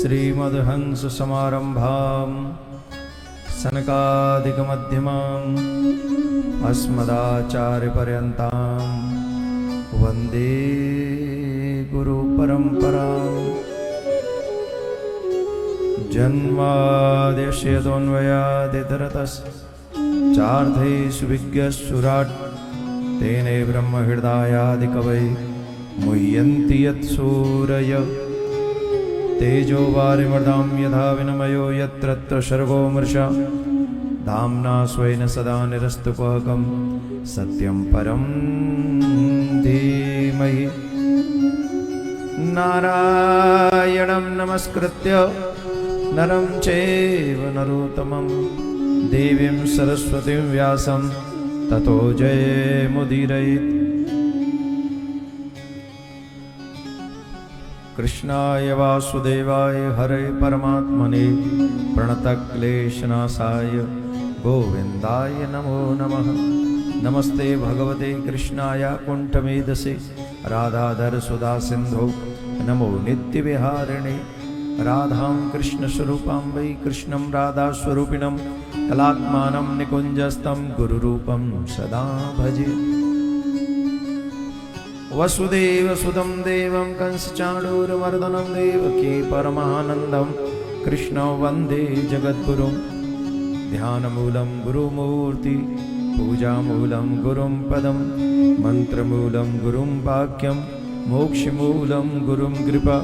श्रीमद्हंस समारंभां सनकादिकमध्यमाम् अस्मदाचार्यपर्यन्तां वन्दे गुरुपरम्पराम्। जन्माद्यस्य तोऽन्वयादितरतश्चार्थेषु विज्ञस्सुराट् तेने ब्रह्महृदायादिकवै मुह्यन्ति यत्सूरय तेजो वारिमृदां यथा विनिमयो यत्र सर्गो मृषा धाम्ना स्वेन सदा निरस्तुपहकं सत्यं परं धीमहि। नारायणं नमस्कृत्य नरं चैव नरोत्तमं देवीं सरस्वतीं व्यासं ततो जयमुदीरयेत्। कृष्णाय वासुदेवाय हरे परमात्मने प्रणतक्लेशनाशाय गोविन्दाय नमो नमः। नमस्ते भगवते कृष्णाय कुण्ठमेधसे राधाधर सुधा सिन्धो नमो नित्यविहारिणे। राधां कृष्णस्वरूपां वै कृष्णं राधास्वरूपिणं कलात्मानं निकुञ्जस्तं गुरुरूपं सदा भजे। वसुदेवसुतं देवं कंसचाणूरमर्दनं देवकी परमानन्दं कृष्णं वन्दे जगद्गुरुं। ध्यानमूलं गुरुमूर्ति पूजामूलं गुरुं पदं मन्त्रमूलं गुरुं वाक्यं मोक्षमूलं गुरुं कृपा।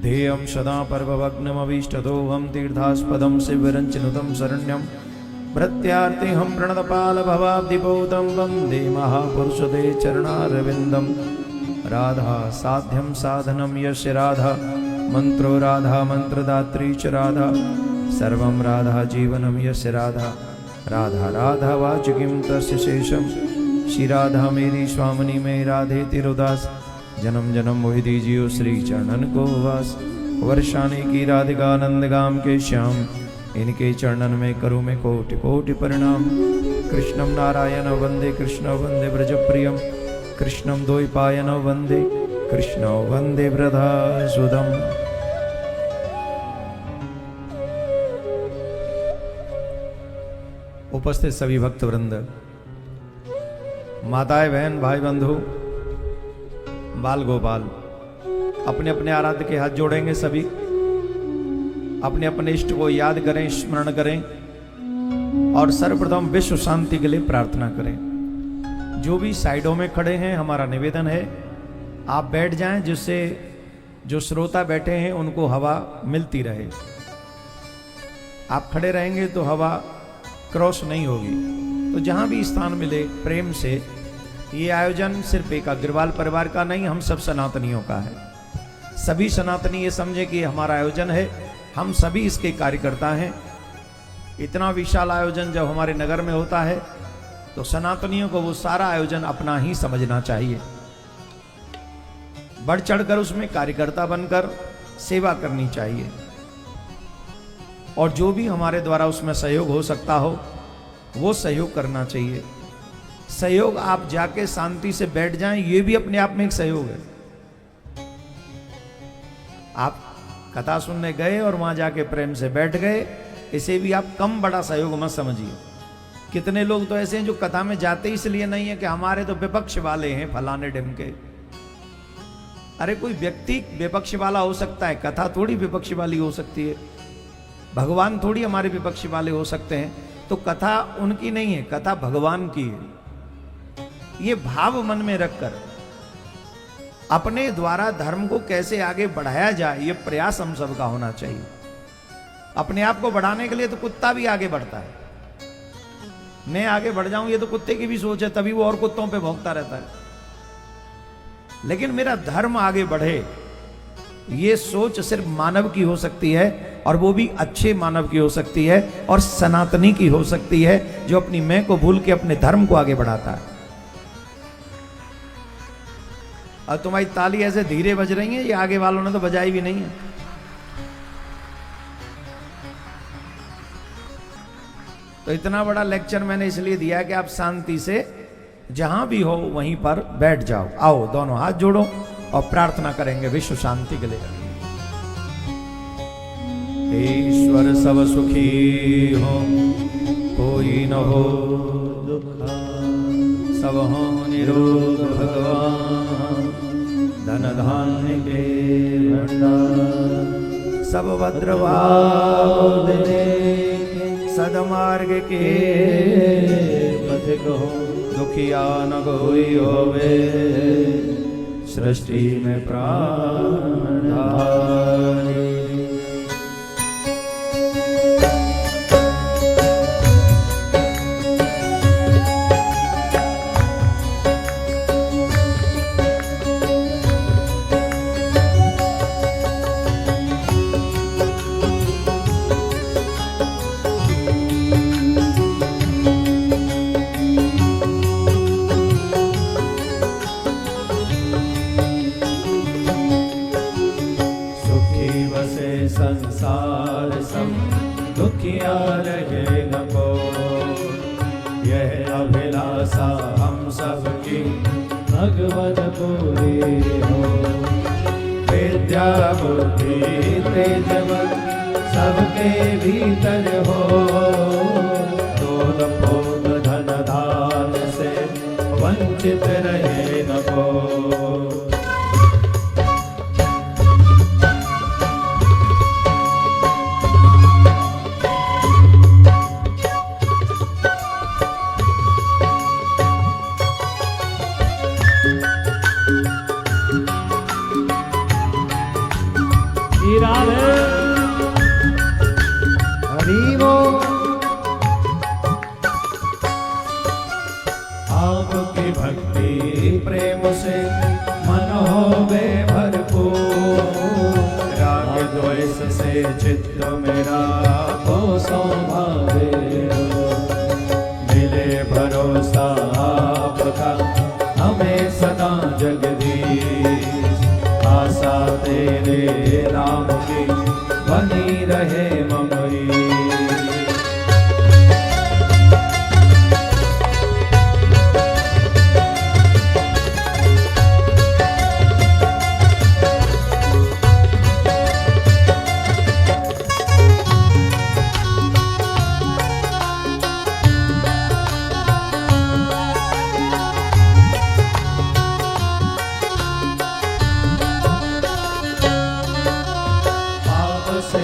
ध्येयं सदा पर्वभग्नमभीष्टदोहं तीर्थास्पदं शिवरं चिनुतं शरण्यं प्रत्यार्तिहं प्रणतपालभवाब्धिपूतं वन्दे महापुरुषते चरणारविन्दं। राधा साध्यं साधनं यस्य राधा मन्त्रो राधा मन्त्रदात्री च राधा सर्वं राधा जीवनं यस्य राधा राधा राधा वाचकीं तस्य शेषं। श्री राधा मेरी स्वामिनी में राधे तिरुदास जन्म जन्म मोहि दीजियो श्री चरणन को वास। वर्षाने की राधिका नंद गाम के श्याम इनके चरणन में करूँ मैं कोटि कोटि परिणाम। कृष्णं नारायण वंदे कृष्ण वंदे ब्रजप्रियं कृष्णं द्वैपायन वंदे कृष्ण वंदे ब्रधासुदम्। उपस्थित सभी भक्त वृंद, माताएं बहन भाई बंधु बाल गोपाल, अपने अपने आराध्य के हाथ जोड़ेंगे। सभी अपने अपने इष्ट को याद करें, स्मरण करें और सर्वप्रथम विश्व शांति के लिए प्रार्थना करें। जो भी साइडों में खड़े हैं, हमारा निवेदन है आप बैठ जाएं, जिससे जो श्रोता बैठे हैं उनको हवा मिलती रहे। आप खड़े रहेंगे तो हवा क्रॉस नहीं होगी। तो जहां भी स्थान मिले प्रेम से। ये आयोजन सिर्फ एक अग्रवाल परिवार का नहीं, हम सब सनातनियों का है। सभी सनातनी ये समझे कि हमारा आयोजन है, हम सभी इसके कार्यकर्ता हैं। इतना विशाल आयोजन जब हमारे नगर में होता है तो सनातनियों को वो सारा आयोजन अपना ही समझना चाहिए। बढ़ चढ़कर उसमें कार्यकर्ता बनकर सेवा करनी चाहिए और जो भी हमारे द्वारा उसमें सहयोग हो सकता हो वो सहयोग करना चाहिए। सहयोग आप जाके शांति से बैठ जाएं, ये भी अपने आप में एक सहयोग है। आप कथा सुनने गए और वहां जाके प्रेम से बैठ गए, इसे भी आप कम बड़ा सहयोग मत समझिए। कितने लोग तो ऐसे हैं जो कथा में जाते इसलिए नहीं है कि हमारे तो विपक्ष वाले हैं फलाने ढिमके। अरे कोई व्यक्ति विपक्ष वाला हो सकता है, कथा थोड़ी विपक्ष वाली हो सकती है। भगवान थोड़ी हमारे विपक्ष वाले हो सकते हैं। तो कथा उनकी नहीं है, कथा भगवान की है। ये भाव मन में रखकर अपने द्वारा धर्म को कैसे आगे बढ़ाया जाए, ये प्रयास हम सबका होना चाहिए। अपने आप को बढ़ाने के लिए तो कुत्ता भी आगे बढ़ता है। मैं आगे बढ़ जाऊं ये तो कुत्ते की भी सोच है, तभी वो और कुत्तों पे भौंकता रहता है। लेकिन मेरा धर्म आगे बढ़े, ये सोच सिर्फ मानव की हो सकती है और वो भी अच्छे मानव की हो सकती है और सनातनी की हो सकती है, जो अपनी मैं को भूल के अपने धर्म को आगे बढ़ाता है। और तुम्हारी ताली ऐसे धीरे बज रही है, ये आगे वालों ने तो बजाई भी नहीं है। तो इतना बड़ा लेक्चर मैंने इसलिए दिया कि आप शांति से जहां भी हो वहीं पर बैठ जाओ। आओ दोनों हाथ जोड़ो और प्रार्थना करेंगे विश्व शांति के लिए। ईश्वर सब सुखी हो, कोई न हो दुखा, सब हो निरोग भगवान, धन धान्य के भंडार, सब भद्रभाव देने, सदमार्ग के पथिक हो, दुखिया न कोई होवे, सृष्टि में प्राण धारी। संसार सब दुखिया रहे न को, यह अभिलाषा हम सबकी भगवत पूरी हो। विद्या बुद्धि तेज बल सबके भीतर हो, दोल भोग धन दान से वंचित रहे न को। आपकी भक्ति प्रेम से मन होवे भरपूर, राग द्वेष से चित्त मेरा को संभावे, मिले भरोसा आपका हमें सदा जगदीश, आशा तेरे नाम की बनी रहे ममरी।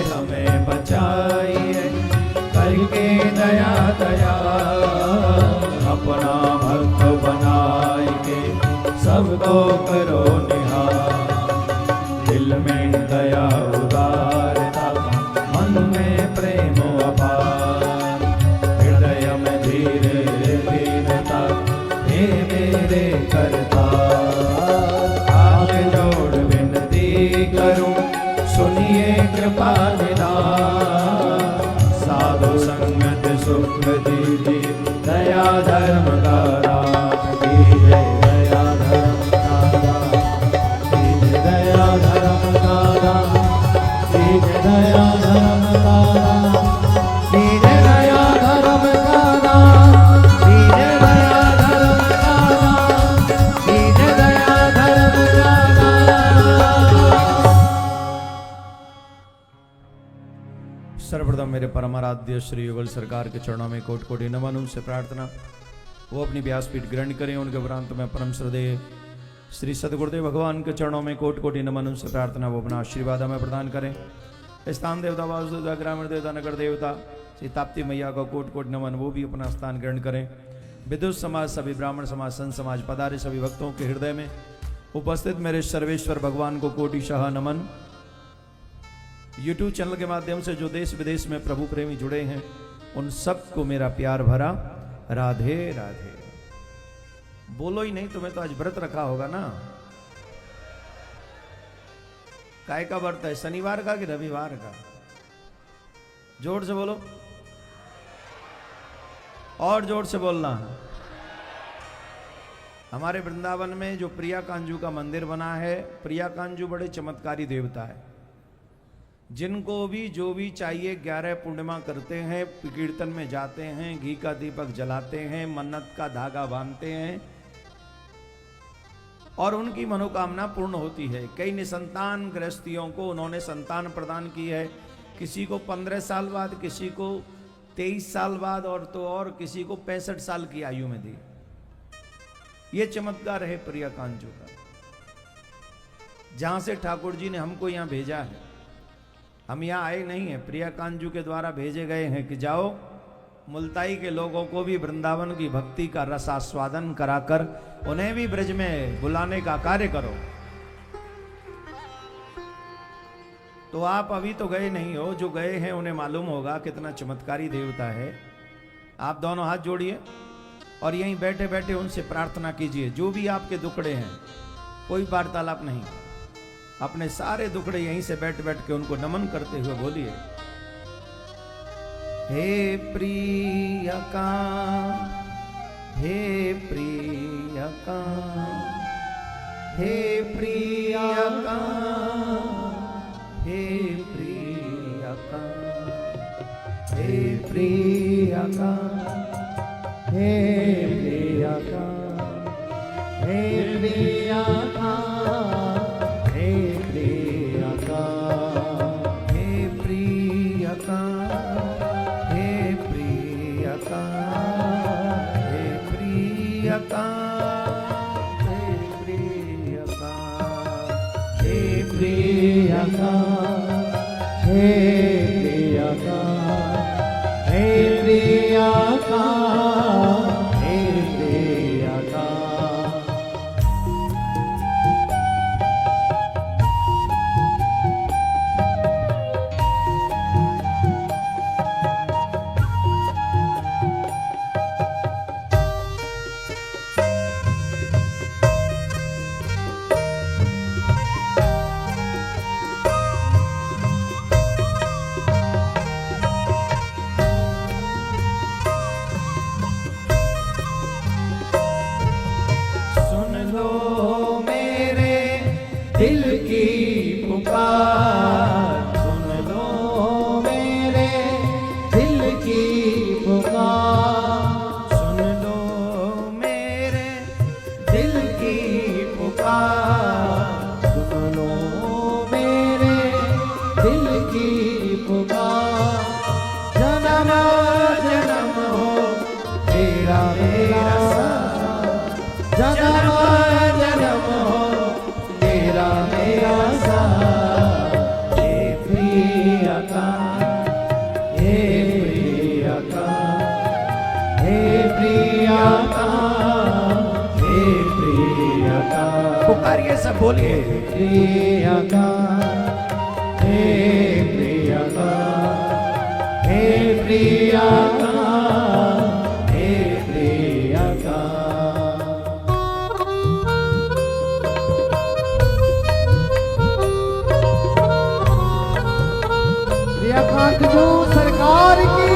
हमें बचाइए करके दया दया, अपना भक्त बनाए के सबको करो निहार, दिल में दया उदारता मन में प्रेम अपार, हृदय में धीरे दीनता हे मेरे करता। हाथ जोड़ विनती करूं सुनिए कृपा निधान, साधु संगत सुख दीजिए दया धर्म का दान कीजिए, दया धर्म का दान कीजिए, दया धर्म का दान कीजिए, दया धर्म का दान कीजिए, दया धर्म का दान कीजिए, दया धर्म का दान कीजिए, दया धर्म का दान। सर्वप्रथम मेरे परम आराध्य श्री युगल सरकार के चरणों में कोटि कोटि नमन। उनसे प्रार्थना वो अपनी व्यासपीठ ग्रहण करें। उनके उपरांत में परम श्रद्धेय श्री सदगुरुदेव भगवान के चरणों में कोटि कोटि नमन। उनसे प्रार्थना वो अपना आशीर्वाद हमें प्रदान करें। स्थान देवता, वासु देवता, ग्रामीण देवता, नगर देवता श्री ताप्ती मैया का कोटि कोटि नमन, वो भी अपना स्थान ग्रहण करें। विद्युत समाज, सभी ब्राह्मण समाज, संत समाज पधारे सभी भक्तों के हृदय में उपस्थित मेरे सर्वेश्वर भगवान को कोटिशः नमन। YouTube चैनल के माध्यम से जो देश विदेश में प्रभु प्रेमी जुड़े हैं उन सबको मेरा प्यार भरा राधे राधे। बोलो ही नहीं, तुम्हें तो आज व्रत रखा होगा ना। काय का व्रत है? शनिवार का कि रविवार का? जोर से बोलो, और जोर से बोलना। हमारे वृंदावन में जो प्रिया कांजू का मंदिर बना है, प्रिया कांजू बड़े चमत्कारी देवता है। जिनको भी जो भी चाहिए 11 पूर्णिमा करते हैं, कीर्तन में जाते हैं, घी का दीपक जलाते हैं, मन्नत का धागा बांधते हैं और उनकी मनोकामना पूर्ण होती है। कई निसंतान गृहस्थियों को उन्होंने संतान प्रदान की है, किसी को 15 साल बाद, किसी को 23 साल बाद, और किसी को 65 साल की आयु में दी। ये चमत्कार है प्रिया कांजू का, जहां से ठाकुर जी ने हमको यहां भेजा है। हम यहां आए नहीं है, प्रिया कांजू के द्वारा भेजे गए हैं कि जाओ मुल्ताई के लोगों को भी वृंदावन की भक्ति का रस आस्वादन कराकर उन्हें भी ब्रज में बुलाने का कार्य करो। तो आप अभी तो गए नहीं हो, जो गए हैं उन्हें मालूम होगा कितना चमत्कारी देवता है। आप दोनों हाथ जोड़िए और यहीं बैठे बैठे उनसे प्रार्थना कीजिए, जो भी आपके दुखड़े हैं, कोई वार्तालाप नहीं, अपने सारे दुखड़े यहीं से बैठ बैठ के उनको नमन करते हुए बोलिए, हे प्रियका, हे प्रियका, हे प्रियका, हे प्रियका, हे प्रियका, हे प्रियका, हे प्रियका, हे प्रियका, हे प्रियका, हे प्रियका, हे प्रियका, हे प्रियका, हे प्रियका, हे प्रियका, हे प्रियका। दिल की पुकार, सुन लो मेरे दिल की पुकार, सुन लो मेरे दिल की पुकार, सुन लो मेरे दिल की पुकार। जन्म जन्म हो तेरा मेरा साथ, जन्म जन्म हो तेरा मेरा साथ। हे प्रियका, हे प्रियका, हे प्रियका, हे प्रियका। पुकारिए सब, बोलिए, प्रियका, हे प्रियका, हे प्रियका, हे प्रियका। जो सरकार की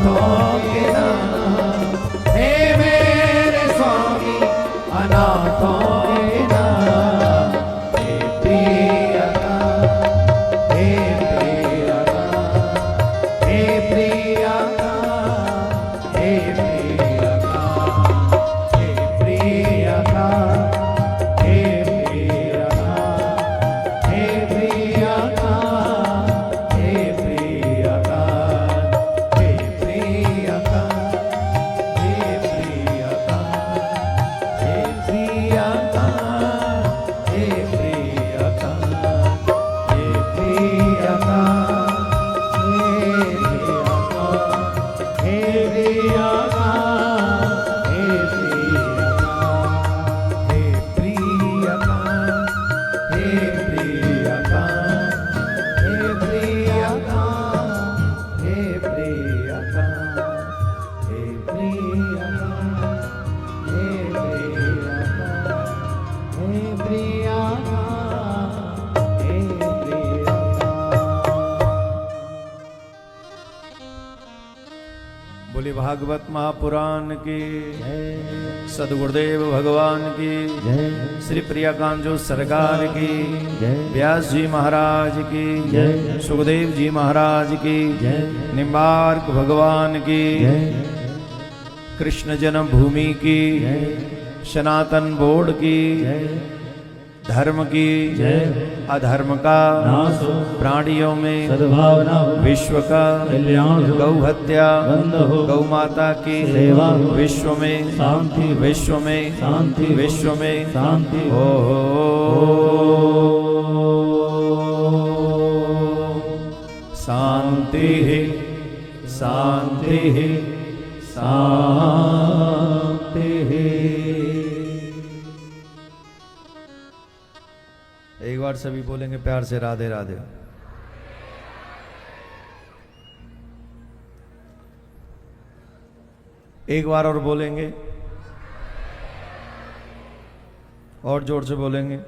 अनाथों के नाथ, हे मेरे स्वामी अनाथों के नाथ, हे प्रियकांत, हे प्रियकांत, हे प्रियकांत, हे प्रियकांत, हे प्रियकांत, हे प्रियकांत, हे प्रियकांत, हे प्रियकांत, हे प्रियकांत, हे प्रियकांत, हे प्रियकांत, हे प्रियकांत, हे प्रियकांत, हे बोले भागवत महापुराण की सदगुरुदेव भगवान की श्री प्रियकांत जो सरकार की व्यास जी महाराज की सुखदेव जी महाराज की निम्बार्क भगवान की कृष्ण जन्मभूमि की सनातन बोर्ड की धर्म की अधर्म का प्राणियों में सद्भावना विश्व का कल्याण गौ हत्या बंद हो गौ माता की सेवा विश्व में शांति विश्व में शांति विश्व में शांति हो शांति शांति शांति। एक बार सभी बोलेंगे प्यार से राधे राधे। एक बार और बोलेंगे और जोर से बोलेंगे।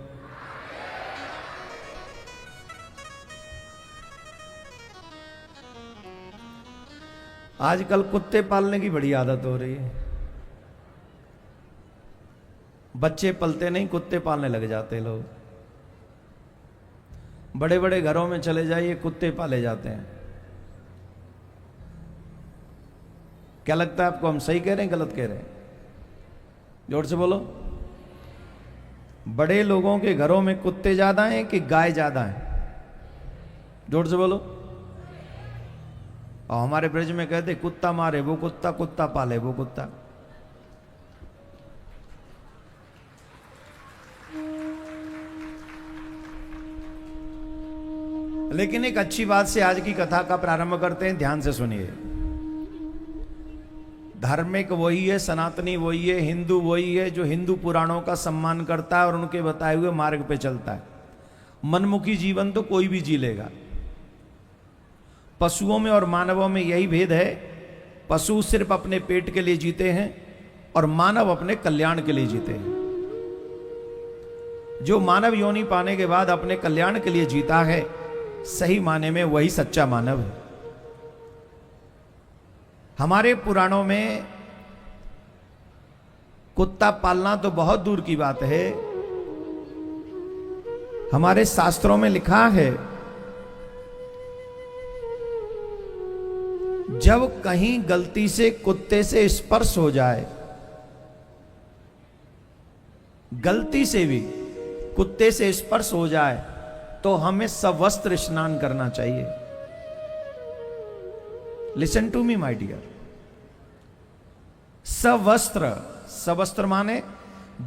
आजकल कुत्ते पालने की बड़ी आदत हो रही है। बच्चे पलते नहीं, कुत्ते पालने लग जाते हैं लोग। बड़े बड़े घरों में चले जाइए, कुत्ते पाले जाते हैं। क्या लगता है आपको, हम सही कह रहे हैं गलत कह रहे हैं? जोर से बोलो। बड़े लोगों के घरों में कुत्ते ज्यादा हैं कि गाय ज्यादा हैं? जोर से बोलो। और हमारे ब्रज में कहते कुत्ता मारे वो कुत्ता, कुत्ता पाले वो कुत्ता। लेकिन एक अच्छी बात से आज की कथा का प्रारंभ करते हैं, ध्यान से सुनिए। धार्मिक वही है, सनातनी वही है, हिंदू वही है जो हिंदू पुराणों का सम्मान करता है और उनके बताए हुए मार्ग पे चलता है। मनमुखी जीवन तो कोई भी जी लेगा। पशुओं में और मानवों में यही भेद है, पशु सिर्फ अपने पेट के लिए जीते हैं और मानव अपने कल्याण के लिए जीते हैं। जो मानव योनि पाने के बाद अपने कल्याण के लिए जीता है, सही माने में वही सच्चा मानव है। हमारे पुराणों में कुत्ता पालना तो बहुत दूर की बात है। हमारे शास्त्रों में लिखा है, जब कहीं गलती से कुत्ते से स्पर्श हो जाए, गलती से भी कुत्ते से स्पर्श हो जाए, तो हमें सवस्त्र स्नान करना चाहिए। Listen to me my dear. सवस्त्र, सवस्त्र माने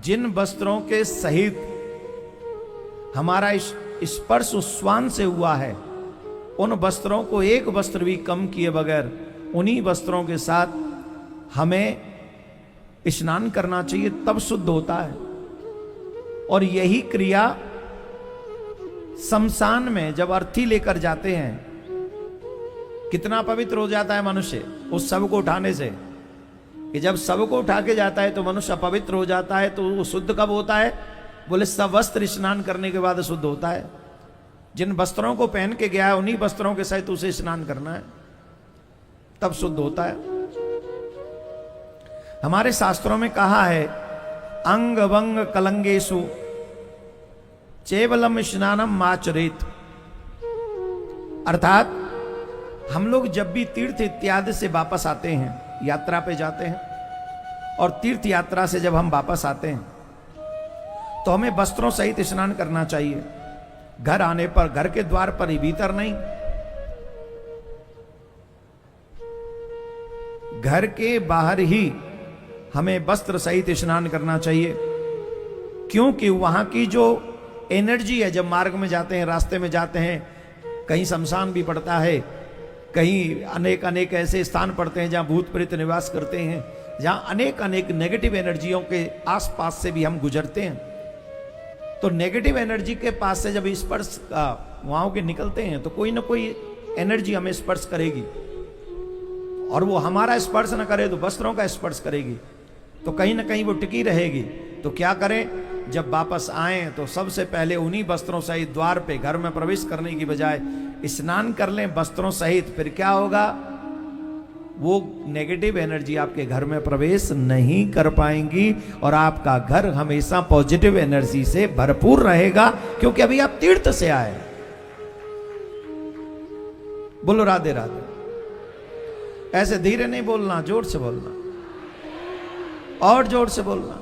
जिन वस्त्रों के सहित हमारा स्पर्श उस्वान से हुआ है, उन वस्त्रों को एक वस्त्र भी कम किए बगैर उन्हीं वस्त्रों के साथ हमें स्नान करना चाहिए, तब शुद्ध होता है। और यही क्रिया शमशान में जब अर्थी लेकर जाते हैं, कितना पवित्र हो जाता है मनुष्य उस शव को उठाने से। कि जब शव को उठा के जाता है तो मनुष्य अपवित्र हो जाता है, तो वो शुद्ध कब होता है? बोले सवस्त्र स्नान करने के बाद शुद्ध होता है। जिन वस्त्रों को पहन के गया है, उन्हीं वस्त्रों के सहित उसे स्नान करना है, तब शुद्ध होता है। हमारे शास्त्रों में कहा है अंग वंग कलंगेशु चेवलम स्नानम माचरेत, अर्थात हम लोग जब भी तीर्थ इत्यादि से वापस आते हैं, यात्रा पे जाते हैं, और तीर्थ यात्रा से जब हम वापस आते हैं तो हमें वस्त्रों सहित स्नान करना चाहिए। घर आने पर घर के द्वार पर ही, भीतर नहीं। घर के बाहर ही हमें वस्त्र सहित स्नान करना चाहिए, क्योंकि वहां की जो एनर्जी है, जब मार्ग में जाते हैं, रास्ते में जाते हैं, कहीं शमशान भी पड़ता है, कहीं अनेक अनेक ऐसे स्थान पड़ते हैं जहां भूत प्रेत निवास करते हैं, जहां अनेक अनेक नेगेटिव एनर्जियों के आसपास से भी हम गुजरते हैं। तो नेगेटिव एनर्जी के पास से जब स्पर्श वहां के निकलते हैं तो कोई ना कोई एनर्जी हमें स्पर्श करेगी, और वो हमारा स्पर्श न करे तो वस्त्रों का स्पर्श करेगी, तो कहीं ना कहीं वो टिकी रहेगी। तो क्या करें, जब वापस आए तो सबसे पहले उन्हीं वस्त्रों सहित द्वार पे, घर में प्रवेश करने की बजाय स्नान कर लें वस्त्रों सहित। फिर क्या होगा, वो नेगेटिव एनर्जी आपके घर में प्रवेश नहीं कर पाएंगी और आपका घर हमेशा पॉजिटिव एनर्जी से भरपूर रहेगा, क्योंकि अभी आप तीर्थ से आए। बोलो राधे राधे। ऐसे धीरे नहीं बोलना, जोर से बोलना, और जोर से बोलना।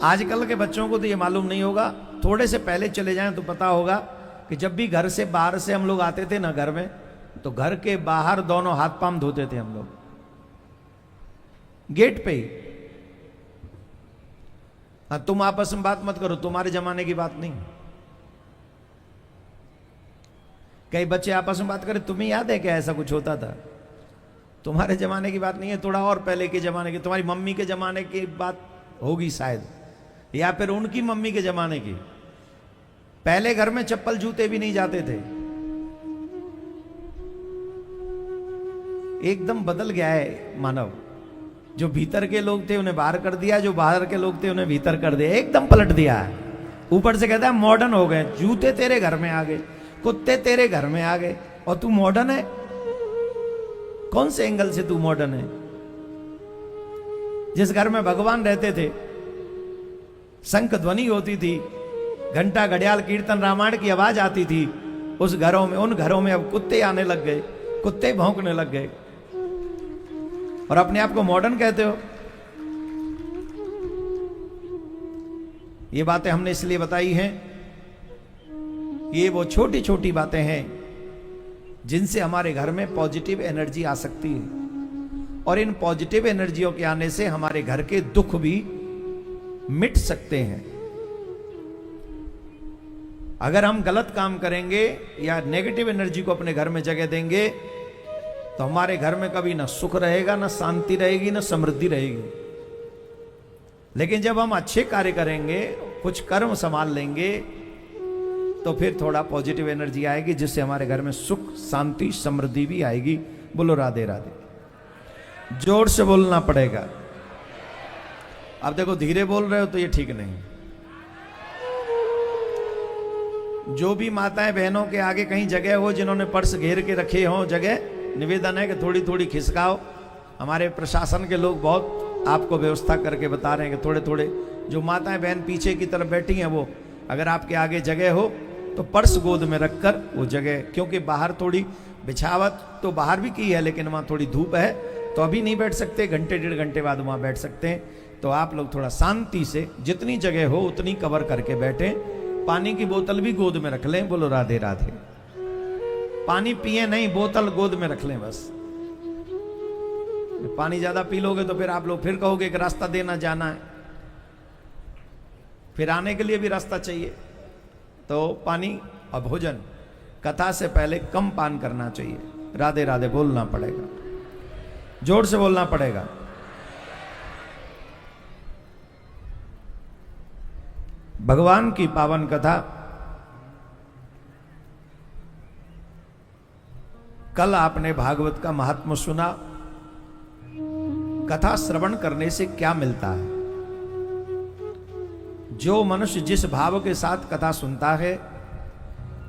आजकल के बच्चों को तो ये मालूम नहीं होगा, थोड़े से पहले चले जाएं तो पता होगा कि जब भी घर से बाहर से हम लोग आते थे ना घर में, तो घर के बाहर दोनों हाथ पांव धोते थे हम लोग, गेट पे ही। हाँ, तुम आपस में बात मत करो, तुम्हारे जमाने की बात नहीं। कई बच्चे आपस में बात करें, तुम्हें याद है क्या ऐसा कुछ होता था? तुम्हारे जमाने की बात नहीं है, थोड़ा और पहले के जमाने की, तुम्हारी मम्मी के जमाने की बात होगी शायद, या फिर उनकी मम्मी के जमाने की। पहले घर में चप्पल जूते भी नहीं जाते थे। एकदम बदल गया है मानव। जो भीतर के लोग थे उन्हें बाहर कर दिया, जो बाहर के लोग थे उन्हें भीतर कर दिया, एकदम पलट दिया है। ऊपर से कहता है मॉडर्न हो गए, जूते तेरे घर में आ गए, कुत्ते तेरे घर में आ गए, और तू मॉडर्न है? कौन से एंगल से तू मॉडर्न है? जिस घर में भगवान रहते थे, शंख ध्वनि होती थी, घंटा घड़ियाल कीर्तन रामायण की आवाज आती थी, उस घरों में, उन घरों में अब कुत्ते आने लग गए, कुत्ते भौंकने लग गए, और अपने आप को मॉडर्न कहते हो। ये बातें हमने इसलिए बताई हैं, ये वो छोटी छोटी बातें हैं जिनसे हमारे घर में पॉजिटिव एनर्जी आ सकती है, और इन पॉजिटिव एनर्जियों के आने से हमारे घर के दुख भी मिट सकते हैं। अगर हम गलत काम करेंगे या नेगेटिव एनर्जी को अपने घर में जगह देंगे तो हमारे घर में कभी ना सुख रहेगा, ना शांति रहेगी, ना समृद्धि रहेगी। लेकिन जब हम अच्छे कार्य करेंगे, कुछ कर्म संभाल लेंगे, तो फिर थोड़ा पॉजिटिव एनर्जी आएगी, जिससे हमारे घर में सुख, शांति, समृद्धि भी आएगी। बोलो राधे राधे। जोर से बोलना पड़ेगा। अब देखो धीरे बोल रहे हो तो ये ठीक नहीं। जो भी माताएं बहनों के आगे कहीं जगह हो, जिन्होंने पर्स घेर के रखे हो जगह, निवेदन है कि थोड़ी थोड़ी खिसकाओ। हमारे प्रशासन के लोग बहुत आपको व्यवस्था करके बता रहे हैं कि थोड़े थोड़े जो माताएं बहन पीछे की तरफ बैठी हैं, वो अगर आपके आगे जगह हो तो पर्स गोद में रखकर वो जगह, क्योंकि बाहर थोड़ी बिछावट तो बाहर भी की है, लेकिन वहाँ थोड़ी धूप है तो अभी नहीं बैठ सकते, घंटे डेढ़ घंटे बाद वहाँ बैठ सकते हैं। तो आप लोग थोड़ा शांति से, जितनी जगह हो उतनी कवर करके बैठे। पानी की बोतल भी गोद में रख लें। बोलो राधे राधे। पानी पिए नहीं, बोतल गोद में रख लें बस। पानी ज्यादा पी लोगे तो फिर आप लोग फिर कहोगे कि रास्ता देना जाना है, फिर आने के लिए भी रास्ता चाहिए। तो पानी और भोजन कथा से पहले कम पान करना चाहिए। राधे राधे बोलना पड़ेगा, जोर से बोलना पड़ेगा। भगवान की पावन कथा कल आपने भागवत का महात्म्य सुना। कथा श्रवण करने से क्या मिलता है? जो मनुष्य जिस भाव के साथ कथा सुनता है,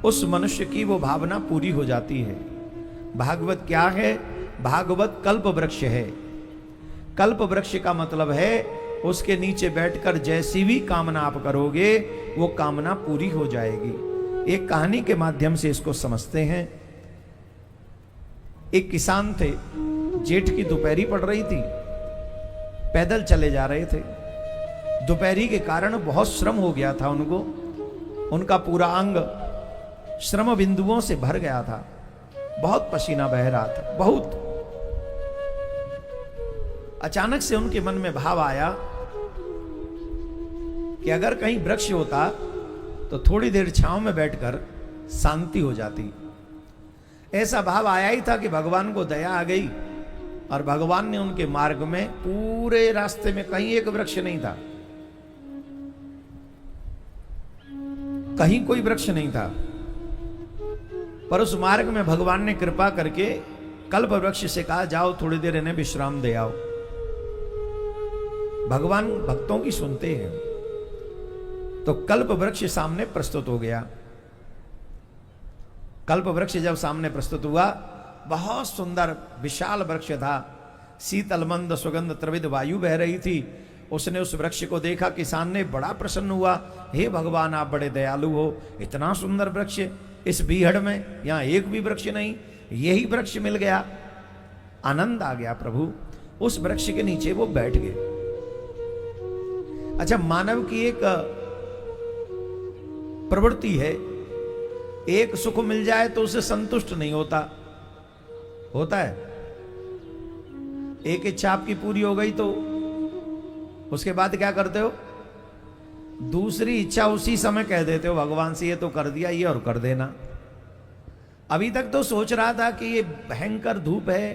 उस मनुष्य की वो भावना पूरी हो जाती है। भागवत क्या है? भागवत कल्प वृक्ष है। कल्प वृक्ष का मतलब है उसके नीचे बैठकर जैसी भी कामना आप करोगे वो कामना पूरी हो जाएगी। एक कहानी के माध्यम से इसको समझते हैं। एक किसान थे, जेठ की दोपहरी पड़ रही थी, पैदल चले जा रहे थे। दोपहरी के कारण बहुत श्रम हो गया था उनको, उनका पूरा अंग श्रम बिंदुओं से भर गया था, बहुत पसीना बह रहा था, बहुत। अचानक से उनके मन में भाव आया कि अगर कहीं वृक्ष होता तो थोड़ी देर छांव में बैठकर शांति हो जाती। ऐसा भाव आया ही था कि भगवान को दया आ गई और भगवान ने उनके मार्ग में, पूरे रास्ते में कहीं एक वृक्ष नहीं था, कहीं कोई वृक्ष नहीं था, पर उस मार्ग में भगवान ने कृपा करके कल्प वृक्ष से कहा जाओ थोड़ी देर इन्हें विश्राम दे आओ। भगवान भक्तों की सुनते हैं। तो कल्प वृक्ष सामने प्रस्तुत हो गया। कल्प वृक्ष जब सामने प्रस्तुत हुआ, बहुत सुंदर विशाल वृक्ष था, शीतल मंद सुगंध त्रिविध वायु बह रही थी। उसने उस वृक्ष को देखा, किसान ने बड़ा प्रसन्न हुआ, हे भगवान आप बड़े दयालु हो, इतना सुंदर वृक्ष इस बीहड़ में, यहां एक भी वृक्ष नहीं, यही वृक्ष मिल गया। आनंद आ गया प्रभु। उस वृक्ष के नीचे वो बैठ गए। अच्छा, मानव की एक प्रवृत्ति है, एक सुख मिल जाए तो उसे संतुष्ट नहीं होता, होता है? एक इच्छा आपकी पूरी हो गई तो उसके बाद क्या करते हो? दूसरी इच्छा उसी समय कह देते हो, भगवान से ये तो कर दिया, ये और कर देना। अभी तक तो सोच रहा था कि ये भयंकर धूप है,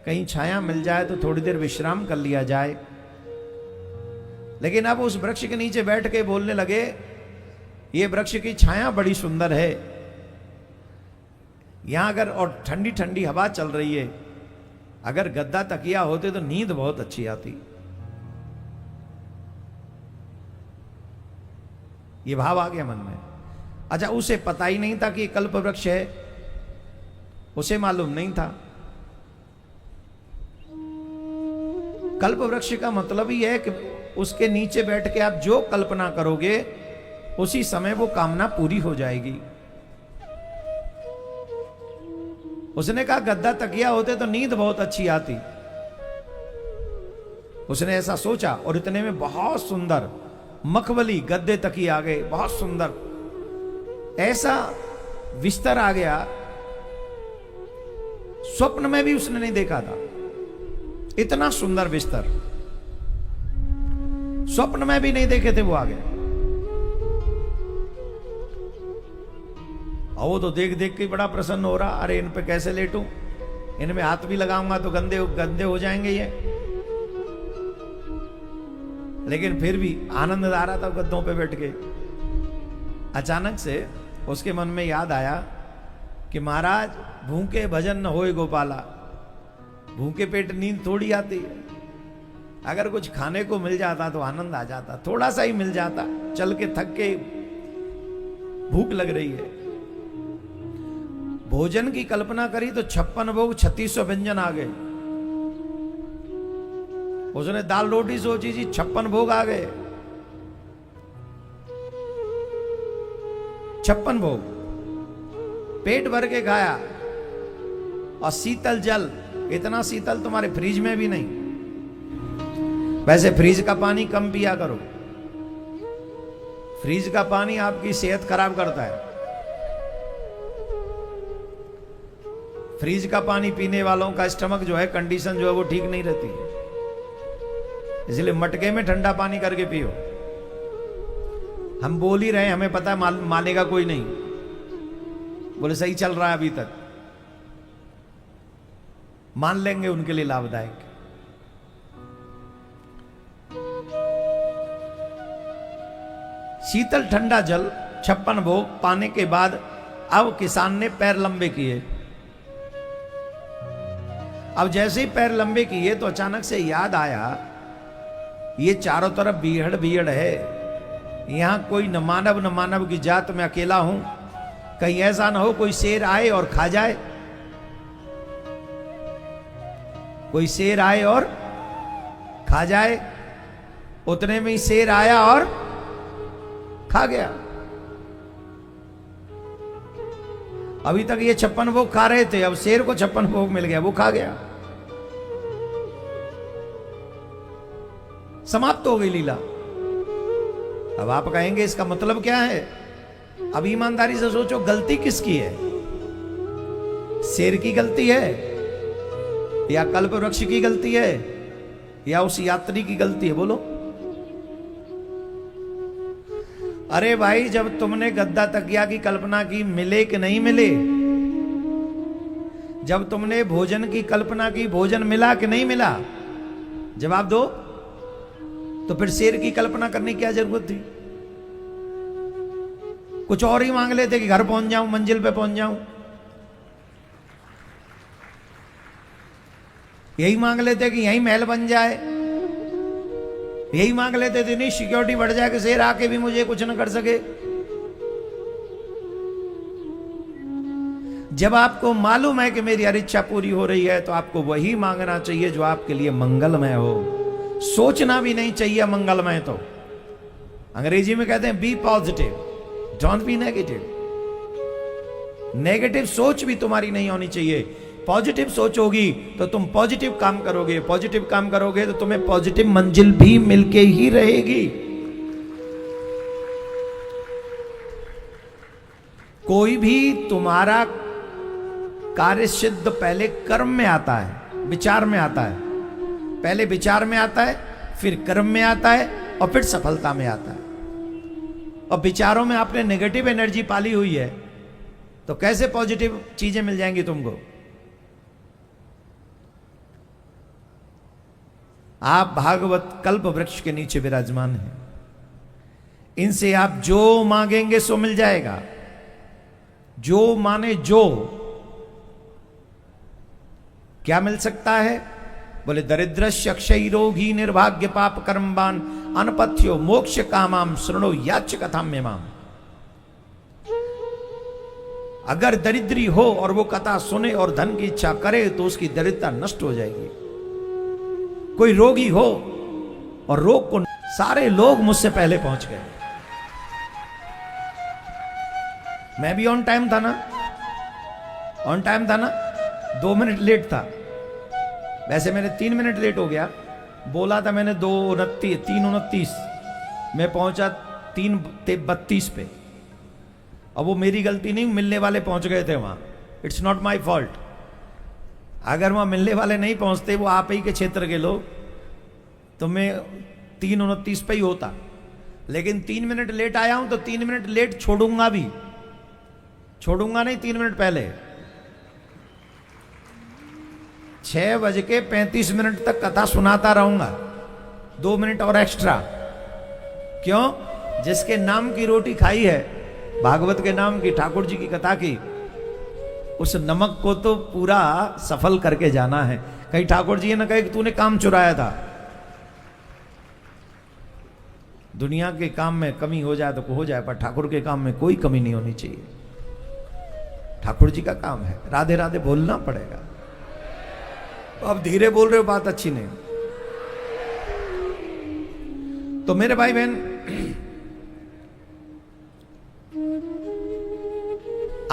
कहीं छाया मिल जाए तो थोड़ी देर विश्राम कर लिया जाए, लेकिन अब उस वृक्ष के नीचे बैठ के बोलने लगे, ये वृक्ष की छाया बड़ी सुंदर है, यहां अगर और ठंडी ठंडी हवा चल रही है, अगर गद्दा तकिया होते तो नींद बहुत अच्छी आती। ये भाव आ गया मन में। अच्छा, उसे पता ही नहीं था कि ये कल्प वृक्ष है, उसे मालूम नहीं था। कल्प वृक्ष का मतलब ही है कि उसके नीचे बैठ के आप जो कल्पना करोगे उसी समय वो कामना पूरी हो जाएगी। उसने कहा गद्दा तकिया होते तो नींद बहुत अच्छी आती। उसने ऐसा सोचा और इतने में बहुत सुंदर मखमली गद्दे तकिए आ गए, बहुत सुंदर ऐसा बिस्तर आ गया, स्वप्न में भी उसने नहीं देखा था। इतना सुंदर बिस्तर स्वप्न में भी नहीं देखे थे, वो आ गया। और वो तो देख देख के बड़ा प्रसन्न हो रहा, अरे इन पे कैसे लेटूं, इनमें हाथ भी लगाऊंगा तो गंदे गंदे हो जाएंगे ये। लेकिन फिर भी आनंद आ रहा था गद्दों पे बैठ के। अचानक से उसके मन में याद आया कि महाराज भूखे भजन न होए गोपाला, भूखे पेट नींद थोड़ी आती है, अगर कुछ खाने को मिल जाता तो आनंद आ जाता, थोड़ा सा ही मिल जाता, चल के थक के भूख लग रही है। भोजन की कल्पना करी तो 56 भोग 3600 व्यंजन आ गए। उसने दाल रोटी सोची जी, 56 भोग आ गए, 56 भोग पेट भर के खाया। और शीतल जल, इतना शीतल तुम्हारे फ्रिज में भी नहीं। वैसे फ्रिज का पानी कम पिया करो, फ्रिज का पानी आपकी सेहत खराब करता है। फ्रिज का पानी पीने वालों का स्टमक जो है, कंडीशन जो है वो ठीक नहीं रहती है, इसलिए मटके में ठंडा पानी करके पियो। हम बोल ही रहे, हमें पता है मानेगा कोई नहीं, बोले सही चल रहा है अभी तक, मान लेंगे उनके लिए लाभदायक। शीतल ठंडा जल 56 भोग पाने के बाद अब किसान ने पैर लंबे किए। अब जैसे ही पैर लंबे किए तो अचानक से याद आया, ये चारों तरफ बीहड़ बीहड़ है, यहां कोई न मानव की जात में अकेला हूं, कहीं ऐसा ना हो कोई शेर आए और खा जाए। कोई शेर आए और खा जाए, उतने में ही शेर आया और खा गया। अभी तक ये 56 भोग खा रहे थे, अब शेर को 56 भोग मिल गया, वो खा गया, समाप्त हो गई लीला। अब आप कहेंगे इसका मतलब क्या है? अब ईमानदारी से सोचो, गलती किसकी है? शेर की गलती है या कल्प वृक्ष की गलती है या उस यात्री की गलती है? बोलो। अरे भाई, जब तुमने गद्दा तकिया की कल्पना की, मिले कि नहीं मिले? जब तुमने भोजन की कल्पना की, भोजन मिला कि नहीं मिला? जवाब दो। तो फिर शेर की कल्पना करने की क्या जरूरत थी? कुछ और ही मांग लेते कि घर पहुंच जाऊं, मंजिल पे पहुंच जाऊं। यही मांग लेते कि यही महल बन जाए, यही मांग लेते थे नहीं सिक्योरिटी बढ़ जाए कि शेर आके भी मुझे कुछ न कर सके। जब आपको मालूम है कि मेरी हर इच्छा पूरी हो रही है, तो आपको वही मांगना चाहिए जो आपके लिए मंगलमय हो। सोचना भी नहीं चाहिए मंगलमय। तो अंग्रेजी में कहते हैं be positive, don't be negative. Negative सोच भी तुम्हारी नहीं होनी चाहिए। पॉजिटिव सोच होगी तो तुम पॉजिटिव काम करोगे, पॉजिटिव काम करोगे तो तुम्हें पॉजिटिव मंजिल भी मिलके ही रहेगी। कोई भी तुम्हारा कार्य सिद्ध पहले कर्म में आता है, विचार में आता है। पहले विचार में आता है, फिर कर्म में आता है और फिर सफलता में आता है। और विचारों में आपने नेगेटिव एनर्जी पाली हुई है तो कैसे पॉजिटिव चीजें मिल जाएंगी तुमको? आप भागवत कल्प वृक्ष के नीचे विराजमान हैं। इनसे आप जो मांगेंगे सो मिल जाएगा। जो माने जो, क्या मिल सकता है? बोले दरिद्रस्य क्षय रोगी निर्भाग्य पाप कर्मवान अनपथ्यो मोक्ष कामाम शृणो याच कथाम्य माम। अगर दरिद्री हो और वो कथा सुने और धन की इच्छा करे तो उसकी दरिद्रता नष्ट हो जाएगी। कोई रोगी हो और रोग को, सारे लोग मुझसे पहले पहुंच गए। मैं भी ऑन टाइम था ना, ऑन टाइम था ना, 2 मिनट लेट था। वैसे मैंने 3 मिनट लेट हो गया। बोला था मैंने 3:29 मैं पहुंचा 3:32 पे। अब वो मेरी गलती नहीं, मिलने वाले पहुंच गए थे वहां। It's not my fault. अगर वहां मिलने वाले नहीं पहुंचते, वो आप ही के क्षेत्र के लोग, तो मैं 3:29 पे ही होता। लेकिन 3 मिनट लेट आया हूं तो 3 मिनट लेट छोड़ूंगा भी, छोड़ूंगा नहीं 3 मिनट पहले। 6:35 तक कथा सुनाता रहूंगा, 2 मिनट और एक्स्ट्रा। क्यों? जिसके नाम की रोटी खाई है, भागवत के नाम की, ठाकुर जी की कथा की, उस नमक को तो पूरा सफल करके जाना है। कहीं ठाकुर जी ने कहे कि तूने काम चुराया था। दुनिया के काम में कमी हो जाए तो हो जाए, पर ठाकुर के काम में कोई कमी नहीं होनी चाहिए। ठाकुर जी का काम है, राधे राधे बोलना पड़ेगा। अब धीरे बोल रहे हो, बात अच्छी नहीं। तो मेरे भाई बहन,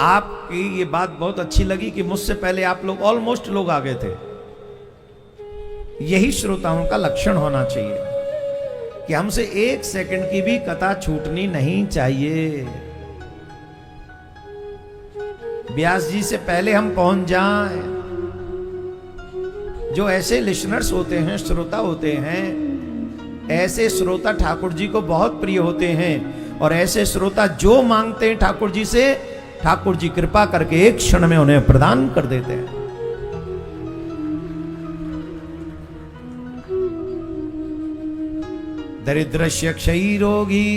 आपकी ये बात बहुत अच्छी लगी कि मुझसे पहले आप लोग, ऑलमोस्ट लोग आ गए थे। यही श्रोताओं का लक्षण होना चाहिए कि हमसे 1 सेकंड की भी कथा छूटनी नहीं चाहिए। व्यास जी से पहले हम पहुंच जाएं। जो ऐसे लिसनर्स होते हैं, श्रोता होते हैं, ऐसे श्रोता ठाकुर जी को बहुत प्रिय होते हैं। और ऐसे श्रोता जो मांगते हैं ठाकुर जी से, ठाकुर जी कृपा करके 1 क्षण में उन्हें प्रदान कर देते हैं। दरिद्रस्य क्षयी रोगी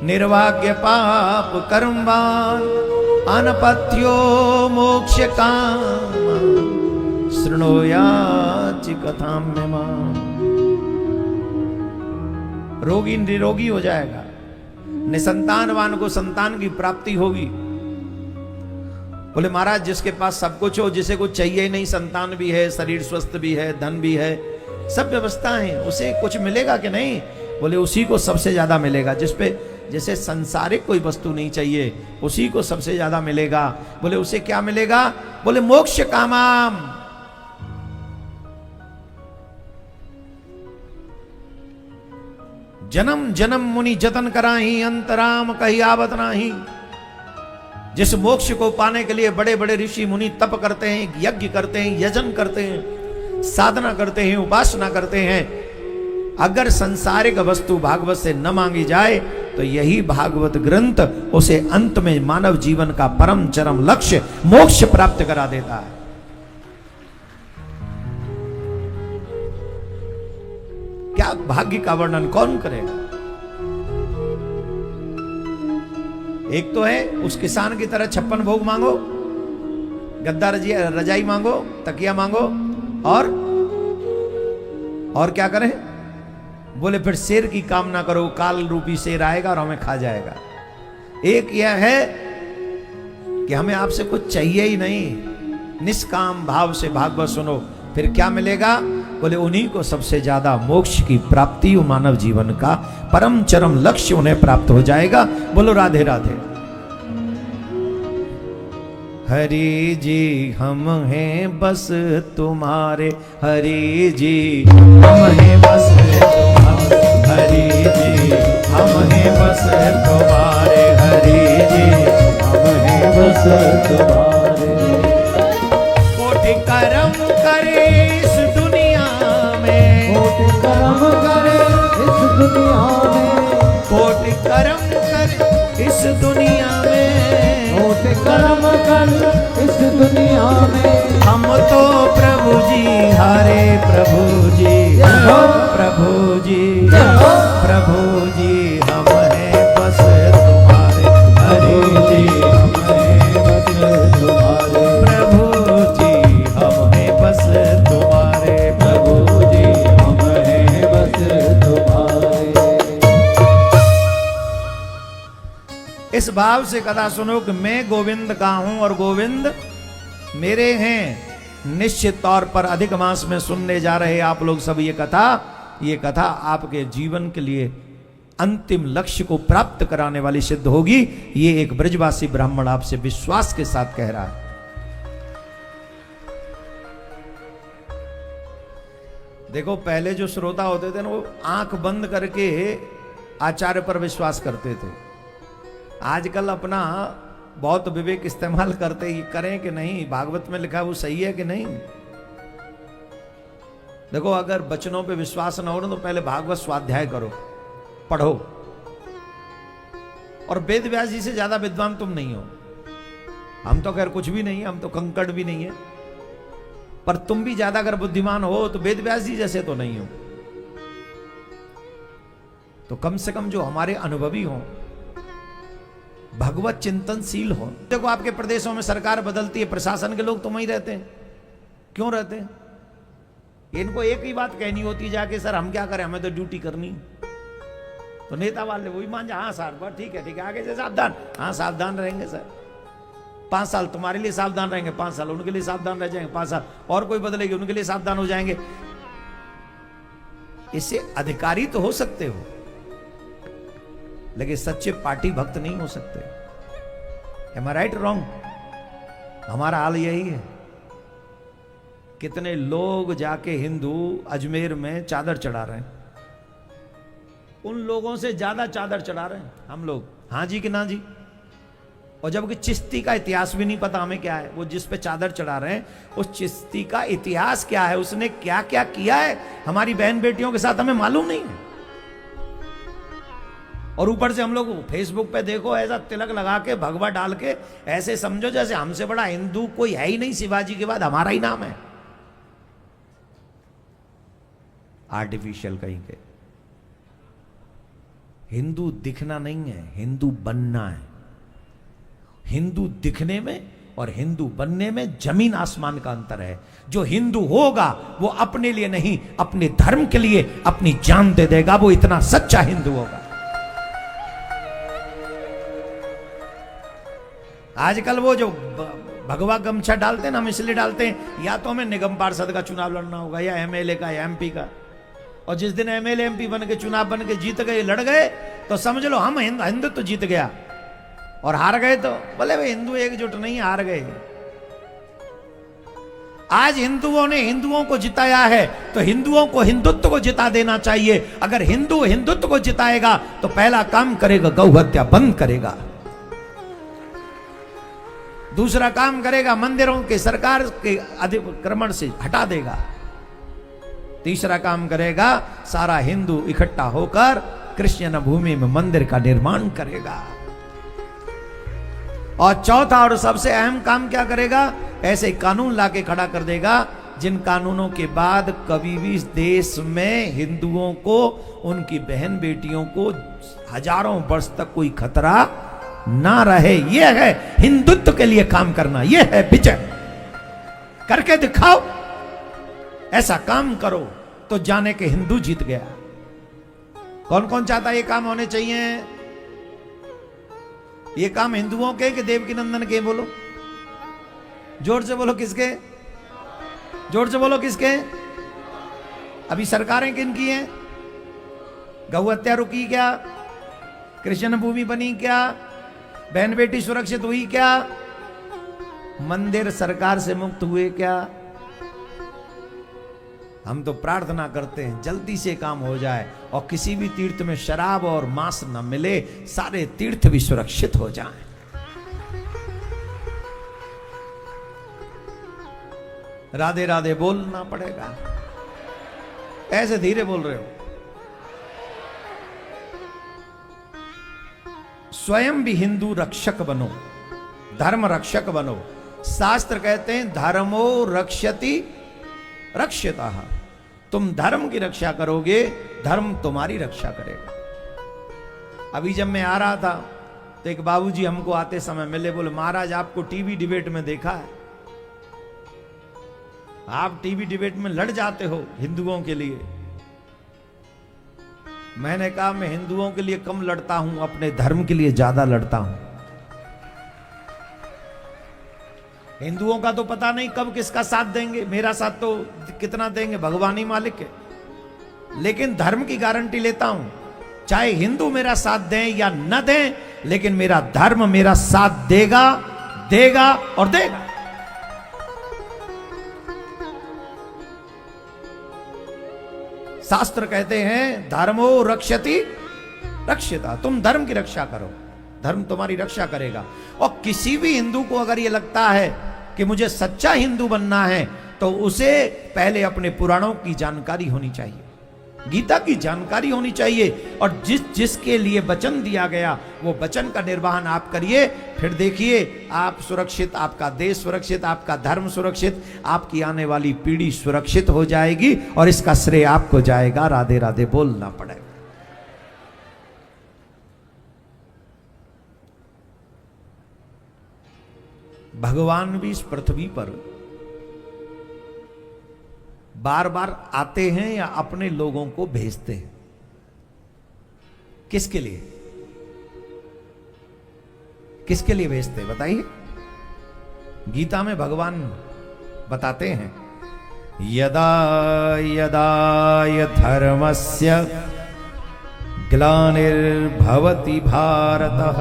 निर्भाग्य पाप कर्मवान अनपथ्यो मोक्ष काम शृणोयाच कथाम्य माम। रोगी निरोगी हो जाएगा, निसंतानवान को संतान की प्राप्ति होगी, बोले महाराज जिसके पास सब कुछ हो, जिसे कुछ चाहिए ही नहीं, संतान भी है, शरीर स्वस्थ भी है, धन भी है, सब व्यवस्था है, उसे कुछ मिलेगा कि नहीं? बोले उसी को सबसे ज्यादा मिलेगा। जैसे संसारिक कोई वस्तु नहीं चाहिए, उसी को सबसे ज्यादा मिलेगा। बोले उसे क्या मिलेगा? बोले मोक्ष कामाम। जन्म जन्म मुनि जतन कराही, अंतराम कही आवत नाही। जिस मोक्ष को पाने के लिए बड़े बड़े ऋषि मुनि तप करते हैं, यज्ञ करते हैं, यजन करते हैं, साधना करते हैं, उपासना करते हैं, अगर संसारिक वस्तु भागवत से न मांगी जाए तो यही भागवत ग्रंथ उसे अंत में मानव जीवन का परम चरम लक्ष्य मोक्ष प्राप्त करा देता है। क्या भाग्य का वर्णन कौन करेगा? एक तो है उस किसान की तरह 56 भोग मांगो, गद्दा रजाई मांगो, तकिया मांगो, और क्या करें? बोले फिर शेर की कामना करो, काल रूपी शेर आएगा और हमें खा जाएगा। एक यह है कि हमें आपसे कुछ चाहिए ही नहीं, निष्काम भाव से भागवत सुनो, फिर क्या मिलेगा? बोले उन्हीं को सबसे ज्यादा मोक्ष की प्राप्ति, मानव जीवन का परम चरम लक्ष्य उन्हें प्राप्त हो जाएगा। बोलो राधे राधे। हरि जी हम हैं बस तुम्हारे, हरि जी हम हैं बस तुम्हारे, हरि जी हम हैं बस तुम्हारे, हरि जी हम हैं बस तुम्हारे। कोटि कर्म करे इस दुनिया में, कोटि कर्म करे इस दुनिया में, कोटि कर्म करे इस दुनिया में, कोटि कर्म कर इस दुनिया में। हम तो प्रभु जी, हरे प्रभु जी, प्रभु जी, प्रभु जी हम हैं बस तुम्हारे, हरे जी हम हैं बस तुम्हारे, प्रभु जी हम हैं बस तुम्हारे, प्रभु जी हम हैं बस तुम्हारे। इस भाव से कथा सुनो कि मैं गोविंद का हूं और गोविंद मेरे हैं। निश्चित तौर पर अधिक मास में सुनने जा रहे आप लोग सब ये कथा आपके जीवन के लिए अंतिम लक्ष्य को प्राप्त कराने वाली सिद्ध होगी। ये एक ब्रजवासी ब्राह्मण आपसे विश्वास के साथ कह रहा है। देखो पहले जो श्रोता होते थे ना, वो आंख बंद करके आचार्य पर विश्वास करते थे। आजकल अपना बहुत विवेक इस्तेमाल करते ही करें कि नहीं, भागवत में लिखा है वो सही है कि नहीं। देखो अगर बचनों पे विश्वास न हो ना तो पहले भागवत स्वाध्याय करो, पढ़ो। और वेद व्यास जी से ज्यादा विद्वान तुम नहीं हो। हम तो खैर कुछ भी नहीं है, हम तो कंकड़ भी नहीं है, पर तुम भी ज्यादा अगर बुद्धिमान हो तो वेद व्यास जी जैसे तो नहीं हो। तो कम से कम जो हमारे अनुभवी हो, भगवत चिंतनशील हो। देखो आपके प्रदेशों में सरकार बदलती है, प्रशासन के लोग तुम ही रहते हैं। क्यों रहते हैं? इनको एक ही बात कहनी होती जाके, सर हम क्या करें, हमें तो ड्यूटी करनी। तो नेता वाले वही मान जा, हाँ सर बस ठीक है आगे से सावधान, हाँ सावधान रहेंगे सर, 5 साल तुम्हारे लिए सावधान रहेंगे, 5 साल उनके लिए सावधान रह जाएंगे, 5 साल और कोई बदलेगी उनके लिए सावधान हो जाएंगे। इससे अधिकारी तो हो सकते हो, लेकिन सच्चे पार्टी भक्त नहीं हो सकते। Am I right or wrong? हमारा हाल यही है। कितने लोग जाके हिंदू अजमेर में चादर चढ़ा रहे हैं, उन लोगों से ज्यादा चादर चढ़ा रहे हैं हम लोग। हाँ जी कि ना जी? और जबकि चिश्ती का इतिहास भी नहीं पता हमें क्या है। वो जिस पे चादर चढ़ा रहे हैं उस चिश्ती का इतिहास क्या है, उसने क्या क्या किया है हमारी बहन बेटियों के साथ, हमें मालूम नहीं है। और ऊपर से हम लोग फेसबुक पे देखो ऐसा तिलक लगा के भगवा डाल के ऐसे समझो जैसे हमसे बड़ा हिंदू कोई है ही नहीं, शिवाजी के बाद हमारा ही नाम है। आर्टिफिशियल कहीं के। हिंदू दिखना नहीं है, हिंदू बनना है। हिंदू दिखने में और हिंदू बनने में जमीन आसमान का अंतर है। जो हिंदू होगा वो अपने लिए नहीं, अपने धर्म के लिए अपनी जान दे देगा, वो इतना सच्चा हिंदू होगा। आजकल वो जो भगवा गमछा डालते ना, हम इसलिए डालते हैं या तो हमें निगम पार्षद का चुनाव लड़ना होगा या एमएलए का या एमपी का। और जिस दिन एमएलए एमपी बन के चुनाव बन के जीत गए, लड़ गए, तो समझ लो हम हिंदुत्व जीत गया। और हार गए तो बोले भाई हिंदू एकजुट नहीं, हार गए। आज हिंदुओं ने हिंदुओं को जिताया है, तो हिंदुओं को हिंदुत्व को जिता देना चाहिए। अगर हिंदू हिंदुत्व को जिताएगा तो पहला काम करेगा गौ हत्या बंद करेगा, दूसरा काम करेगा मंदिरों के सरकार के अतिक्रमण से हटा देगा, तीसरा काम करेगा सारा हिंदू इकट्ठा होकर कृष्ण भूमि में मंदिर का निर्माण करेगा, और चौथा और सबसे अहम काम क्या करेगा, ऐसे कानून लाके खड़ा कर देगा जिन कानूनों के बाद कभी भी इस देश में हिंदुओं को, उनकी बहन बेटियों को हजारों वर्ष तक कोई खतरा ना रहे। यह है हिंदुत्व के लिए काम करना, यह है विजय। करके दिखाओ, ऐसा काम करो तो जाने के हिंदू जीत गया। कौन कौन चाहता है ये काम होने चाहिए? ये काम हिंदुओं के कि देवकी नंदन के? बोलो, जोर से बोलो, किसके? जोर से बोलो, किसके? अभी सरकारें किन की हैं? गौ हत्या रुकी क्या? कृष्ण भूमि बनी क्या? बहन बेटी सुरक्षित हुई क्या? मंदिर सरकार से मुक्त हुए क्या? हम तो प्रार्थना करते हैं जल्दी से काम हो जाए और किसी भी तीर्थ में शराब और मांस न मिले, सारे तीर्थ भी सुरक्षित हो जाएं। राधे राधे बोलना पड़ेगा, ऐसे धीरे बोल रहे हो। स्वयं भी हिंदू रक्षक बनो, धर्म रक्षक बनो। शास्त्र कहते हैं धर्मो रक्षति रक्षितः। तुम धर्म की रक्षा करोगे, धर्म तुम्हारी रक्षा करेगा। अभी जब मैं आ रहा था तो एक बाबूजी हमको आते समय मिले, बोले महाराज आपको टीवी डिबेट में देखा है, आप टीवी डिबेट में लड़ जाते हो हिंदुओं के लिए। मैंने कहा मैं हिंदुओं के लिए कम लड़ता हूं, अपने धर्म के लिए ज्यादा लड़ता हूं। हिंदुओं का तो पता नहीं कब किसका साथ देंगे, मेरा साथ तो कितना देंगे भगवान ही मालिक है, लेकिन धर्म की गारंटी लेता हूं। चाहे हिंदू मेरा साथ दें या न दें, लेकिन मेरा धर्म मेरा साथ देगा, देगा और देगा। शास्त्र कहते हैं धर्मो रक्षति रक्षिता। तुम धर्म की रक्षा करो, धर्म तुम्हारी रक्षा करेगा। और किसी भी हिंदू को अगर ये लगता है कि मुझे सच्चा हिंदू बनना है, तो उसे पहले अपने पुराणों की जानकारी होनी चाहिए, गीता की जानकारी होनी चाहिए, और जिसके लिए वचन दिया गया वो वचन का निर्वहन आप करिए। फिर देखिए आप सुरक्षित, आपका देश सुरक्षित, आपका धर्म सुरक्षित, आपकी आने वाली पीढ़ी सुरक्षित हो जाएगी, और इसका श्रेय आपको जाएगा। राधे राधे बोलना पड़ेगा। भगवान भी इस पृथ्वी पर बार बार आते हैं या अपने लोगों को भेजते हैं? किसके लिए, किसके लिए भेजते हैं बताइए? गीता में भगवान बताते हैं यदा यदा धर्मस्य ग्लानिर्भवति भारतः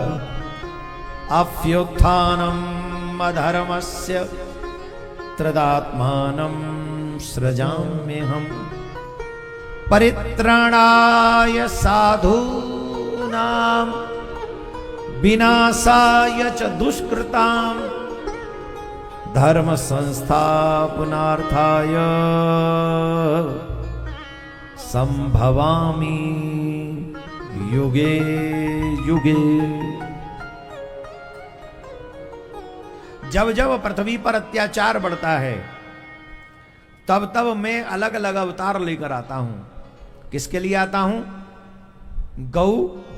अभ्युत्थानम् अधर्मस्य तदात्मानं सृजाम्यहम् परित्राणाय साधूनां विनाशाय च दुष्कृतां धर्म संस्थापनार्थाय संभवामि युगे युगे। जब जब पृथ्वी पर अत्याचार बढ़ता है, तब तब मैं अलग अलग अवतार लेकर आता हूं। किसके लिए आता हूं? गौ,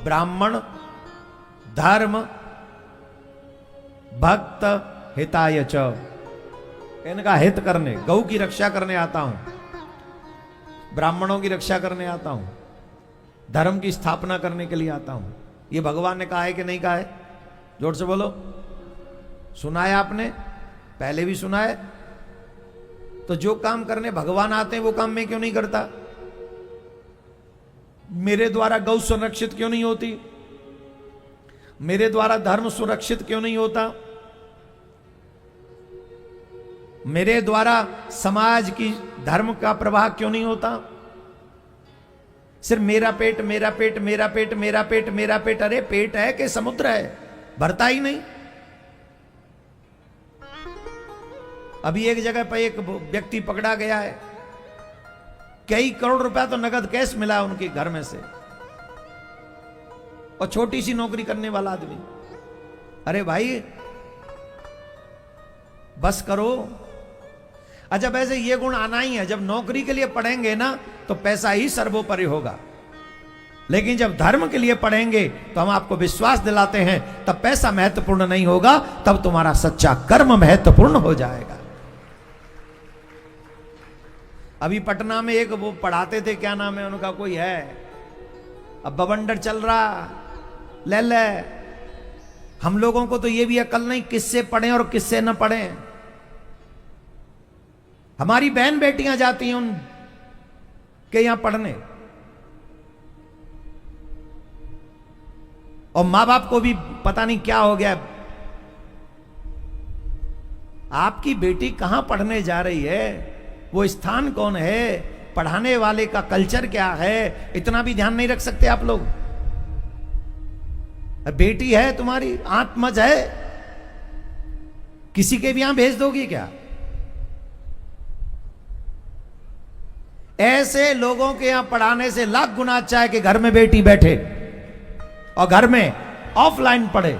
ब्राह्मण, धर्म, भक्त, हिताय च, इनका हित करने, गौ की रक्षा करने आता हूं, ब्राह्मणों की रक्षा करने आता हूं, धर्म की स्थापना करने के लिए आता हूं। ये भगवान ने कहा है कि नहीं कहा है? जोर से बोलो, सुना है आपने? पहले भी सुना है। तो जो काम करने भगवान आते हैं वो काम मैं क्यों नहीं करता? मेरे द्वारा गौ सुरक्षित क्यों नहीं होती? मेरे द्वारा धर्म सुरक्षित क्यों नहीं होता? मेरे द्वारा समाज की धर्म का प्रवाह क्यों नहीं होता? सिर्फ मेरा पेट मेरा पेट मेरा पेट मेरा पेट मेरा पेट। अरे पेट है कि समुद्र है? भरता ही नहीं। अभी एक जगह पर एक व्यक्ति पकड़ा गया है, कई करोड़ रुपया तो नगद कैश मिला उनके घर में से, और छोटी सी नौकरी करने वाला आदमी। अरे भाई बस करो। अच्छा वैसे ये गुण आना ही है, जब नौकरी के लिए पढ़ेंगे ना तो पैसा ही सर्वोपरि होगा, लेकिन जब धर्म के लिए पढ़ेंगे तो हम आपको विश्वास दिलाते हैं तब पैसा महत्वपूर्ण नहीं होगा, तब तुम्हारा सच्चा कर्म महत्वपूर्ण हो जाएगा। अभी पटना में एक वो पढ़ाते थे, क्या नाम है उनका, कोई है, अब बवंडर चल रहा, ले हम लोगों को तो ये भी अकल नहीं किससे पढ़ें और किससे न पढ़ें। हमारी बहन बेटियां जाती हैं उन के यहां पढ़ने, और मां बाप को भी पता नहीं क्या हो गया। आपकी बेटी कहां पढ़ने जा रही है, वो स्थान कौन है, पढ़ाने वाले का कल्चर क्या है, इतना भी ध्यान नहीं रख सकते आप लोग? बेटी है तुम्हारी, आत्मज है, किसी के भी यहां भेज दोगी क्या? ऐसे लोगों के यहां पढ़ाने से लाख गुना अच्छा है कि घर में बेटी बैठे और घर में ऑफलाइन पढ़े।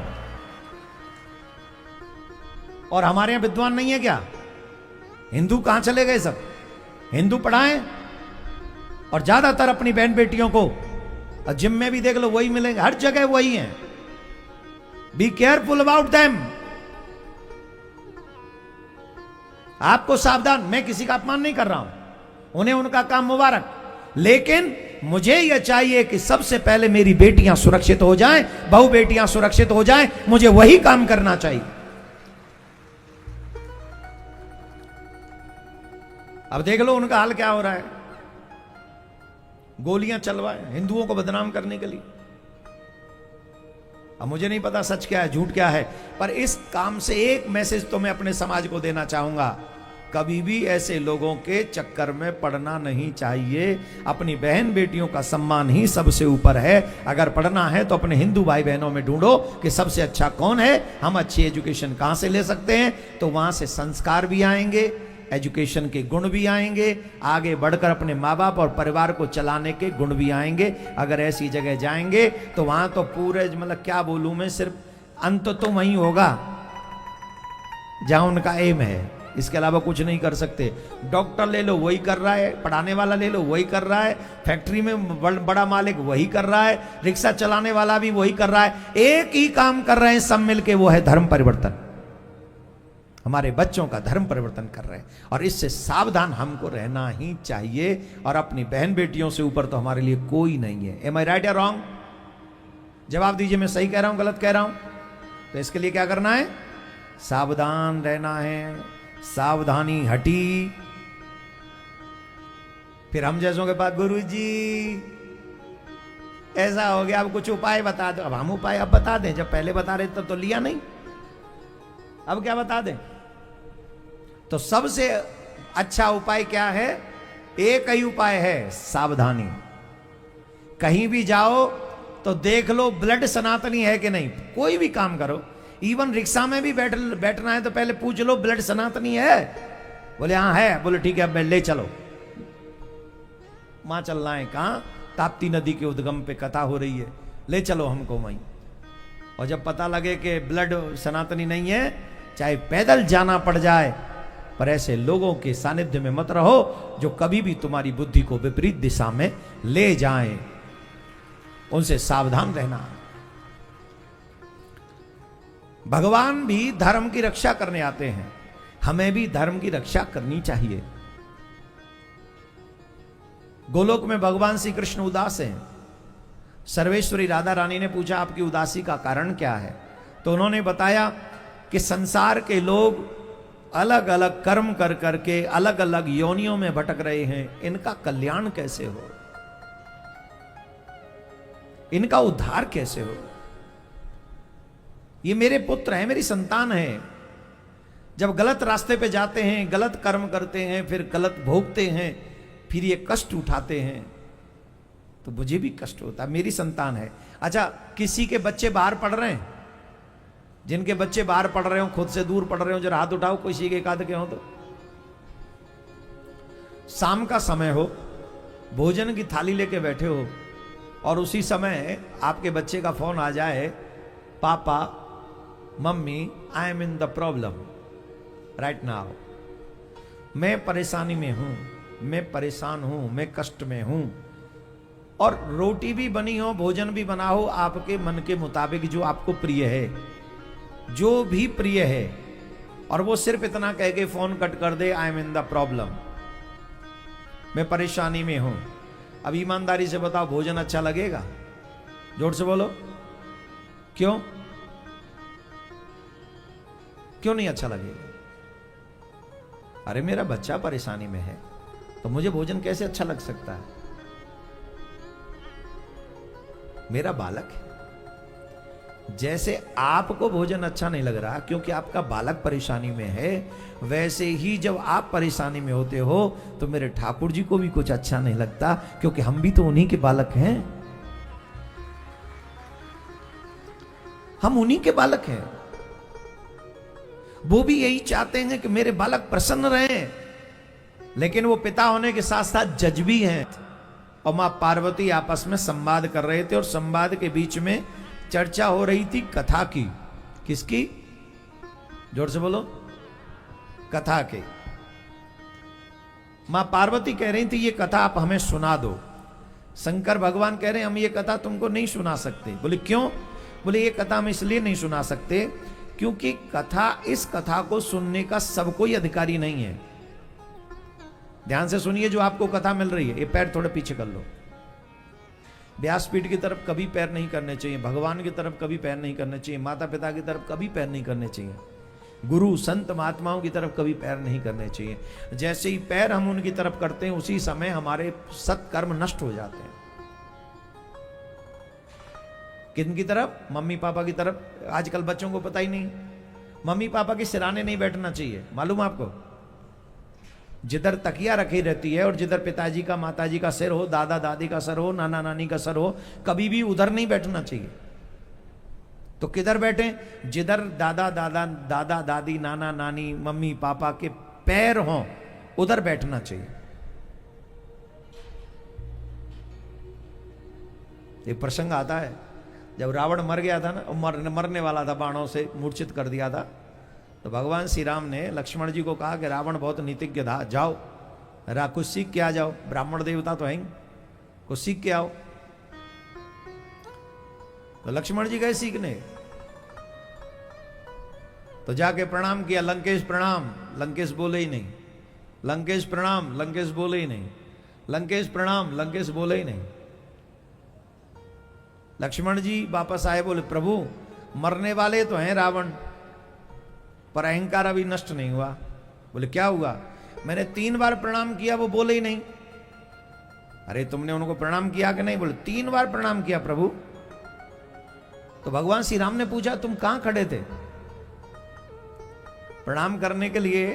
और हमारे यहां विद्वान नहीं है क्या? हिंदू कहां चले गए सब? हिंदू पढ़ाएं, और ज्यादातर अपनी बहन बेटियों को, और जिम में भी देख लो वही मिलेंगे, हर जगह वही हैं। Be careful about them. आपको सावधान, मैं किसी का अपमान नहीं कर रहा हूं, उन्हें उनका काम मुबारक, लेकिन मुझे यह चाहिए कि सबसे पहले मेरी बेटियां सुरक्षित हो जाएं, बहू बेटियां सुरक्षित हो जाएं, मुझे वही काम करना चाहिए। अब देख लो उनका हाल क्या हो रहा है, गोलियां चलवाए हिंदुओं को बदनाम करने के लिए। अब मुझे नहीं पता सच क्या है झूठ क्या है, पर इस काम से एक मैसेज तो मैं अपने समाज को देना चाहूंगा, कभी भी ऐसे लोगों के चक्कर में पड़ना नहीं चाहिए। अपनी बहन बेटियों का सम्मान ही सबसे ऊपर है। अगर पढ़ना है तो अपने हिंदू भाई बहनों में ढूंढो कि सबसे अच्छा कौन है, हम अच्छी एजुकेशन कहां से ले सकते हैं, तो वहां से संस्कार भी आएंगे, एजुकेशन के गुण भी आएंगे, आगे बढ़कर अपने माँ बाप और परिवार को चलाने के गुण भी आएंगे। अगर ऐसी जगह जाएंगे तो वहां तो पूरे, मतलब क्या बोलूं मैं, सिर्फ अंत तो वहीं होगा जहां उनका एम है, इसके अलावा कुछ नहीं कर सकते। डॉक्टर ले लो वही कर रहा है, पढ़ाने वाला ले लो वही कर रहा है, फैक्ट्री में बड़ा मालिक वही कर रहा है, रिक्शा चलाने वाला भी वही कर रहा है, एक ही काम कर रहे हैं सब मिलके, वो है धर्म परिवर्तन। हमारे बच्चों का धर्म परिवर्तन कर रहे हैं, और इससे सावधान हमको रहना ही चाहिए। और अपनी बहन बेटियों से ऊपर तो हमारे लिए कोई नहीं है। एम आई राइट या रॉन्ग? जवाब दीजिए, मैं सही कह रहा हूं गलत कह रहा हूं? तो इसके लिए क्या करना है? सावधान रहना है। सावधानी हटी, फिर हम जैसों के पास, गुरुजी ऐसा हो गया, अब कुछ उपाय बता दो। अब हम उपाय अब बता दें, जब पहले बता रहे तब तो लिया नहीं, अब क्या बता दें? तो सबसे अच्छा उपाय क्या है? एक ही उपाय है, सावधानी। कहीं भी जाओ तो देख लो ब्लड सनातनी है कि नहीं, कोई भी काम करो। इवन रिक्शा में भी बैठना है तो पहले पूछ लो ब्लड सनातनी है, बोले हाँ है, बोले ठीक है अब ले चलो। वहां चलना है कहां? ताप्ती नदी के उद्गम पे कथा हो रही है, ले चलो हमको वहीं। और जब पता लगे कि ब्लड सनातनी नहीं है, चाहे पैदल जाना पड़ जाए, पर ऐसे लोगों के सानिध्य में मत रहो जो कभी भी तुम्हारी बुद्धि को विपरीत दिशा में ले जाएं, उनसे सावधान रहना। भगवान भी धर्म की रक्षा करने आते हैं, हमें भी धर्म की रक्षा करनी चाहिए। गोलोक में भगवान श्री कृष्ण उदास हैं। सर्वेश्वरी राधा रानी ने पूछा आपकी उदासी का कारण क्या है? तो उन्होंने बताया कि संसार के लोग अलग अलग कर्म कर करके अलग अलग योनियों में भटक रहे हैं, इनका कल्याण कैसे हो, इनका उद्धार कैसे हो? ये मेरे पुत्र हैं, मेरी संतान है। जब गलत रास्ते पे जाते हैं, गलत कर्म करते हैं, फिर गलत भोगते हैं, फिर ये कष्ट उठाते हैं, तो मुझे भी कष्ट होता है, मेरी संतान है। अच्छा, किसी के बच्चे बाहर पढ़ रहे हैं, जिनके बच्चे बाहर पढ़ रहे हो, खुद से दूर पढ़ रहे हो, जरा हाथ उठाओ, किसी के एकाध के हो तो। शाम का समय हो, भोजन की थाली लेके बैठे हो, और उसी समय आपके बच्चे का फोन आ जाए, papa mummy I am in the problem right now, मैं परेशानी में हूं, मैं परेशान हूं, मैं कष्ट में हूं, और रोटी भी बनी हो, भोजन भी बना हो आपके मन के मुताबिक, जो आपको प्रिय है, जो भी प्रिय है, और वो सिर्फ इतना कह के फोन कट कर दे, I am in the problem, मैं परेशानी में हूं। अब ईमानदारी से बताओ, भोजन अच्छा लगेगा? जोर से बोलो, क्यों क्यों नहीं अच्छा लगेगा? अरे मेरा बच्चा परेशानी में है, तो मुझे भोजन कैसे अच्छा लग सकता है? मेरा बालक है। जैसे आपको भोजन अच्छा नहीं लग रहा क्योंकि आपका बालक परेशानी में है, वैसे ही जब आप परेशानी में होते हो तो मेरे ठाकुर जी को भी कुछ अच्छा नहीं लगता, क्योंकि हम भी तो उन्हीं के बालक हैं, हम उन्हीं के बालक हैं। वो भी यही चाहते हैं कि मेरे बालक प्रसन्न रहें, लेकिन वो पिता होने के साथ साथ जज भी हैं। और मां पार्वती आपस में संवाद कर रहे थे, और संवाद के बीच में चर्चा हो रही थी कथा की। किसकी? जोर से बोलो, कथा के। मां पार्वती कह रही थी ये कथा आप हमें सुना दो। शंकर भगवान कह रहे हैं हम ये कथा तुमको नहीं सुना सकते। बोले क्यों? बोले ये कथा हम इसलिए नहीं सुना सकते क्योंकि कथा, इस कथा को सुनने का सब कोई अधिकारी नहीं है। ध्यान से सुनिए, जो आपको कथा मिल रही है, ये पैर थोड़े पीछे कर लो। व्यासपीठ की तरफ कभी पैर नहीं करने चाहिए, भगवान की तरफ कभी पैर नहीं करने चाहिए, माता पिता की तरफ कभी पैर नहीं करने चाहिए, गुरु संत महात्माओं की तरफ कभी पैर नहीं करने चाहिए। जैसे ही पैर हम उनकी तरफ करते हैं, उसी समय हमारे सत्कर्म नष्ट हो जाते हैं। किन की तरफ? मम्मी पापा की तरफ। आजकल बच्चों को पता ही नहीं, मम्मी पापा के सिराने नहीं बैठना चाहिए। मालूम आपको? जिधर तकिया रखी रहती है और जिधर पिताजी का, माताजी का सिर हो, दादा दादी का सर हो, नाना नानी का सर हो, कभी भी उधर नहीं बैठना चाहिए। तो किधर बैठे? जिधर दादा दादी, नाना नानी, मम्मी पापा के पैर हों, उधर बैठना चाहिए। ये प्रसंग आता है जब रावण मर गया था ना, मरने वाला था, बाणों से मूर्छित कर दिया था, तो भगवान श्री राम ने लक्ष्मण जी को कहा कि रावण बहुत नीतिज्ञ था, जाओ कुछ सीख के आ जाओ, ब्राह्मण देवता तो हैं, कुछ सीख के आओ। तो लक्ष्मण जी गए सीखने, तो जाके प्रणाम किया, लंकेश प्रणाम, लंकेश बोले ही नहीं, लंकेश प्रणाम, लंकेश बोले ही नहीं, लंकेश प्रणाम, लंकेश बोले ही नहीं। लक्ष्मण जी वापस आए, बोले प्रभु मरने वाले तो हैं रावण, पर अहंकार अभी नष्ट नहीं हुआ। बोले क्या हुआ? मैंने 3 बार प्रणाम किया, वो बोले ही नहीं। अरे तुमने उनको प्रणाम किया कि नहीं? बोले 3 बार प्रणाम किया प्रभु। तो भगवान श्री राम ने पूछा तुम कहां खड़े थे प्रणाम करने के लिए?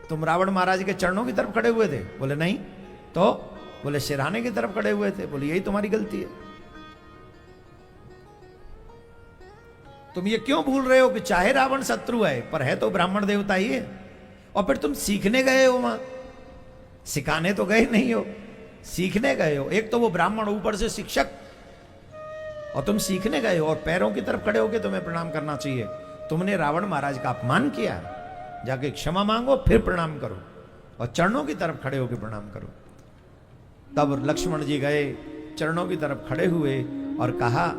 तुम रावण महाराज के चरणों की तरफ खड़े हुए थे? बोले नहीं। तो? बोले सिरहाने की तरफ खड़े हुए थे। बोले यही तुम्हारी गलती है, तुम ये क्यों भूल रहे हो कि चाहे रावण शत्रु है पर है तो ब्राह्मण देवता ही है, और फिर तुम सीखने गए हो वहां, सिखाने तो गए नहीं हो, सीखने गए हो। एक तो वो ब्राह्मण, ऊपर से शिक्षक, और तुम सीखने गए हो, और पैरों की तरफ खड़े होके तुम्हें प्रणाम करना चाहिए। तुमने रावण महाराज का अपमान किया, जाके क्षमा मांगो फिर प्रणाम करो, और चरणों की तरफ खड़े होके प्रणाम करो। तब लक्ष्मण जी गए, चरणों की तरफ खड़े हुए और कहा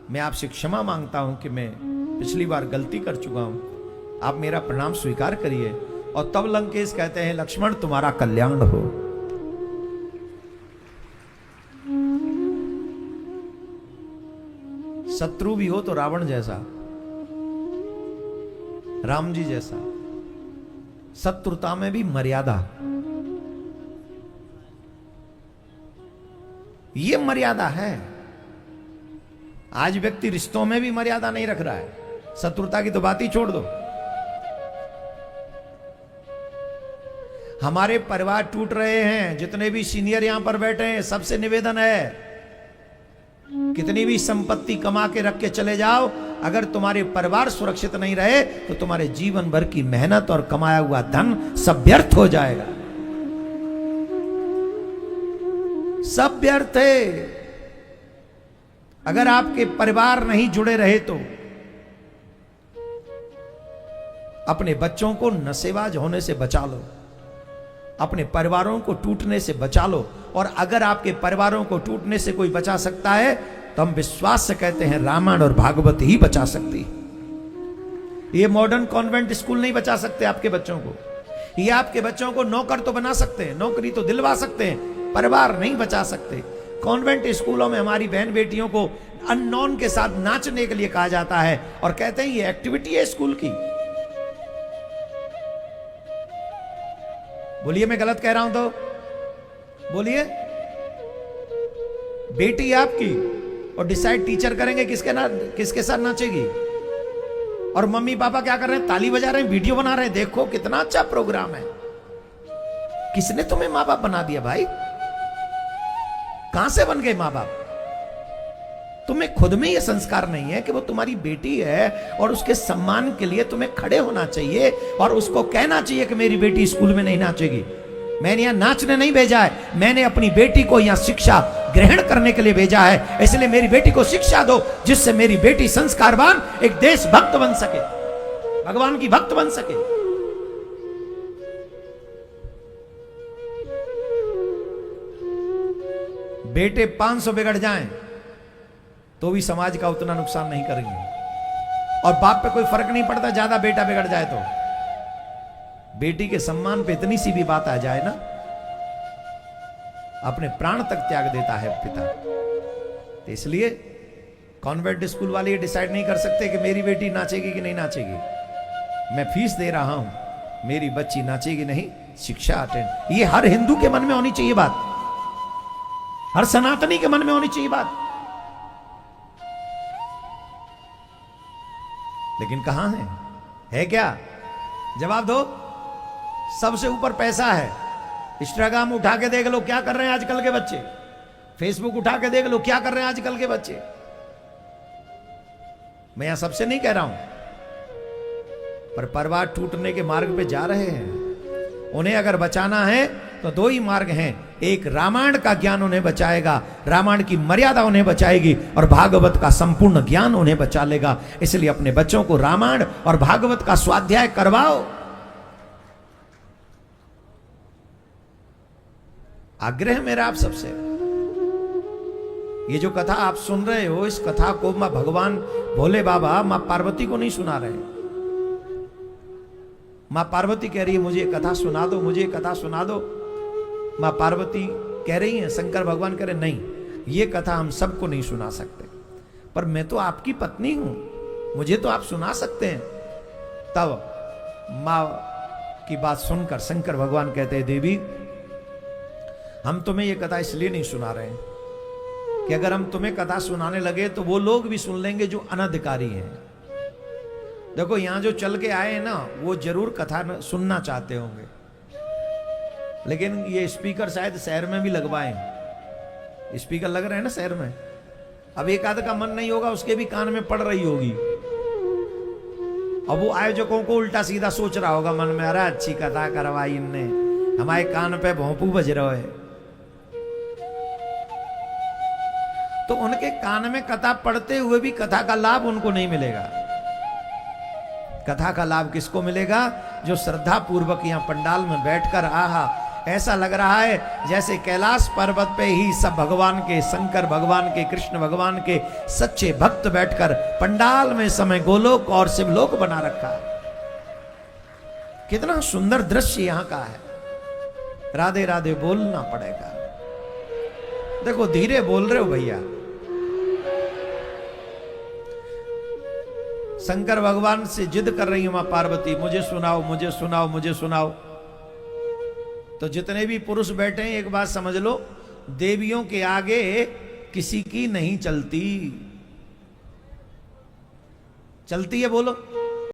मैं आपसे क्षमा मांगता हूं कि मैं पिछली बार गलती कर चुका हूं, आप मेरा प्रणाम स्वीकार करिए। और तब लंकेश कहते हैं लक्ष्मण तुम्हारा कल्याण हो। शत्रु भी हो तो रावण जैसा, राम जी जैसा, शत्रुता में भी मर्यादा, ये मर्यादा है। आज व्यक्ति रिश्तों में भी मर्यादा नहीं रख रहा है, शत्रुता की तो बात ही छोड़ दो। हमारे परिवार टूट रहे हैं, जितने भी सीनियर यहां पर बैठे हैं, सबसे निवेदन है, कितनी भी संपत्ति कमा के रख के चले जाओ, अगर तुम्हारे परिवार सुरक्षित नहीं रहे तो तुम्हारे जीवन भर की मेहनत और कमाया हुआ धन सब व्यर्थ हो जाएगा, सब व्यर्थ है। अगर आपके परिवार नहीं जुड़े रहे तो अपने बच्चों को नशेबाज होने से बचा लो, अपने परिवारों को टूटने से बचा लो। और अगर आपके परिवारों को टूटने से कोई बचा सकता है तो हम विश्वास से कहते हैं रामायण और भागवत ही बचा सकती। ये मॉडर्न कॉन्वेंट स्कूल नहीं बचा सकते आपके बच्चों को। ये आपके बच्चों को नौकर तो बना सकते हैं, नौकरी तो दिलवा सकते हैं, परिवार नहीं बचा सकते। कॉन्वेंट स्कूलों में हमारी बहन बेटियों को अननोन के साथ नाचने के लिए कहा जाता है और कहते हैं ये एक्टिविटी है स्कूल की। बोलिए मैं गलत कह रहा हूं तो बोलिए। बेटी आपकी और डिसाइड टीचर करेंगे किसके साथ नाचेगी, और मम्मी पापा क्या कर रहे हैं, ताली बजा रहे हैं, वीडियो बना रहे हैं, देखो कितना अच्छा प्रोग्राम है। किसने तुम्हें मां बाप बना दिया भाई? कहां से बन गए मां बाप? तुम्हें खुद में यह संस्कार नहीं है कि वो तुम्हारी बेटी है और उसके सम्मान के लिए तुम्हें खड़े होना चाहिए और उसको कहना चाहिए कि मेरी बेटी स्कूल में नहीं नाचेगी। मैंने यहां नाचने नहीं भेजा है, मैंने अपनी बेटी को यहां शिक्षा ग्रहण करने के लिए भेजा है। इसलिए मेरी बेटी को शिक्षा दो जिससे मेरी बेटी संस्कारवान एक देशभक्त बन सके, भगवान की भक्त बन सके। बेटे 500 बिगड़ जाएं तो भी समाज का उतना नुकसान नहीं करेंगे, और बाप पे कोई फर्क नहीं पड़ता ज्यादा बेटा बिगड़ जाए तो। बेटी के सम्मान पे इतनी सी भी बात आ जाए ना, अपने प्राण तक त्याग देता है पिता। तो इसलिए कॉन्वेंट स्कूल वाले ये डिसाइड नहीं कर सकते कि मेरी बेटी नाचेगी कि नहीं नाचेगी। मैं फीस दे रहा हूं, मेरी बच्ची नाचेगी नहीं, शिक्षा अटेंड। ये हर हिंदू के मन में होनी चाहिए बात, हर सनातनी के मन में होनी चाहिए बात। लेकिन कहां है क्या? जवाब दो। सबसे ऊपर पैसा है। इंस्टाग्राम उठा के देख लो क्या कर रहे हैं आजकल के बच्चे, फेसबुक उठा के देख लो क्या कर रहे हैं आजकल के बच्चे। मैं यहां सबसे नहीं कह रहा हूं, पर परिवार टूटने के मार्ग पे जा रहे हैं। उन्हें अगर बचाना है तो दो ही मार्ग हैं, एक रामायण का ज्ञान उन्हें बचाएगा, रामायण की मर्यादा उन्हें बचाएगी, और भागवत का संपूर्ण ज्ञान उन्हें बचा लेगा। इसलिए अपने बच्चों को रामायण और भागवत का स्वाध्याय करवाओ। आग्रह मेरा आप सबसे। ये जो कथा आप सुन रहे हो, इस कथा को मां भगवान भोले बाबा मां पार्वती को नहीं सुना रहे। मां पार्वती कह रही है मुझे कथा सुना दो, मुझे कथा सुना दो। मां पार्वती कह रही है, शंकर भगवान कह रहे नहीं, ये कथा हम सबको नहीं सुना सकते, पर मैं तो आपकी पत्नी हूं, मुझे तो आप सुना सकते हैं। तब मां की बात सुनकर शंकर भगवान कहते हैं, देवी हम तुम्हें ये कथा इसलिए नहीं सुना रहे हैं कि अगर हम तुम्हें कथा सुनाने लगे तो वो लोग भी सुन लेंगे जो अनधिकारी हैं। देखो यहां जो चल के आए हैं ना, वो जरूर कथा सुनना चाहते होंगे, लेकिन ये स्पीकर शायद शहर में भी लगवाए, स्पीकर लग रहे हैं ना शहर में। अब एक आध का मन नहीं होगा, उसके भी कान में पड़ रही होगी। अब वो आयोजकों को उल्टा सीधा सोच रहा होगा मन में, अरे अच्छी कथा करवाई इनने, हमारे कान पे भोंपू बज रहे है। तो उनके कान में कथा पढ़ते हुए भी कथा का लाभ उनको नहीं मिलेगा। कथा का लाभ किसको मिलेगा? जो श्रद्धा पूर्वक यहां पंडाल में बैठकर, आहा ऐसा लग रहा है जैसे कैलाश पर्वत पे ही सब भगवान के, शंकर भगवान के, कृष्ण भगवान के सच्चे भक्त बैठकर पंडाल में समय गोलोक और शिवलोक बना रखा है। कितना सुंदर दृश्य यहां का है। राधे राधे बोलना पड़ेगा। देखो धीरे बोल रहे हो भैया। शंकर भगवान से जिद कर रही है मां पार्वती, मुझे सुनाओ मुझे सुनाओ मुझे सुनाओ। तो जितने भी पुरुष बैठे हैं एक बात समझ लो, देवियों के आगे किसी की नहीं चलती। चलती है बोलो?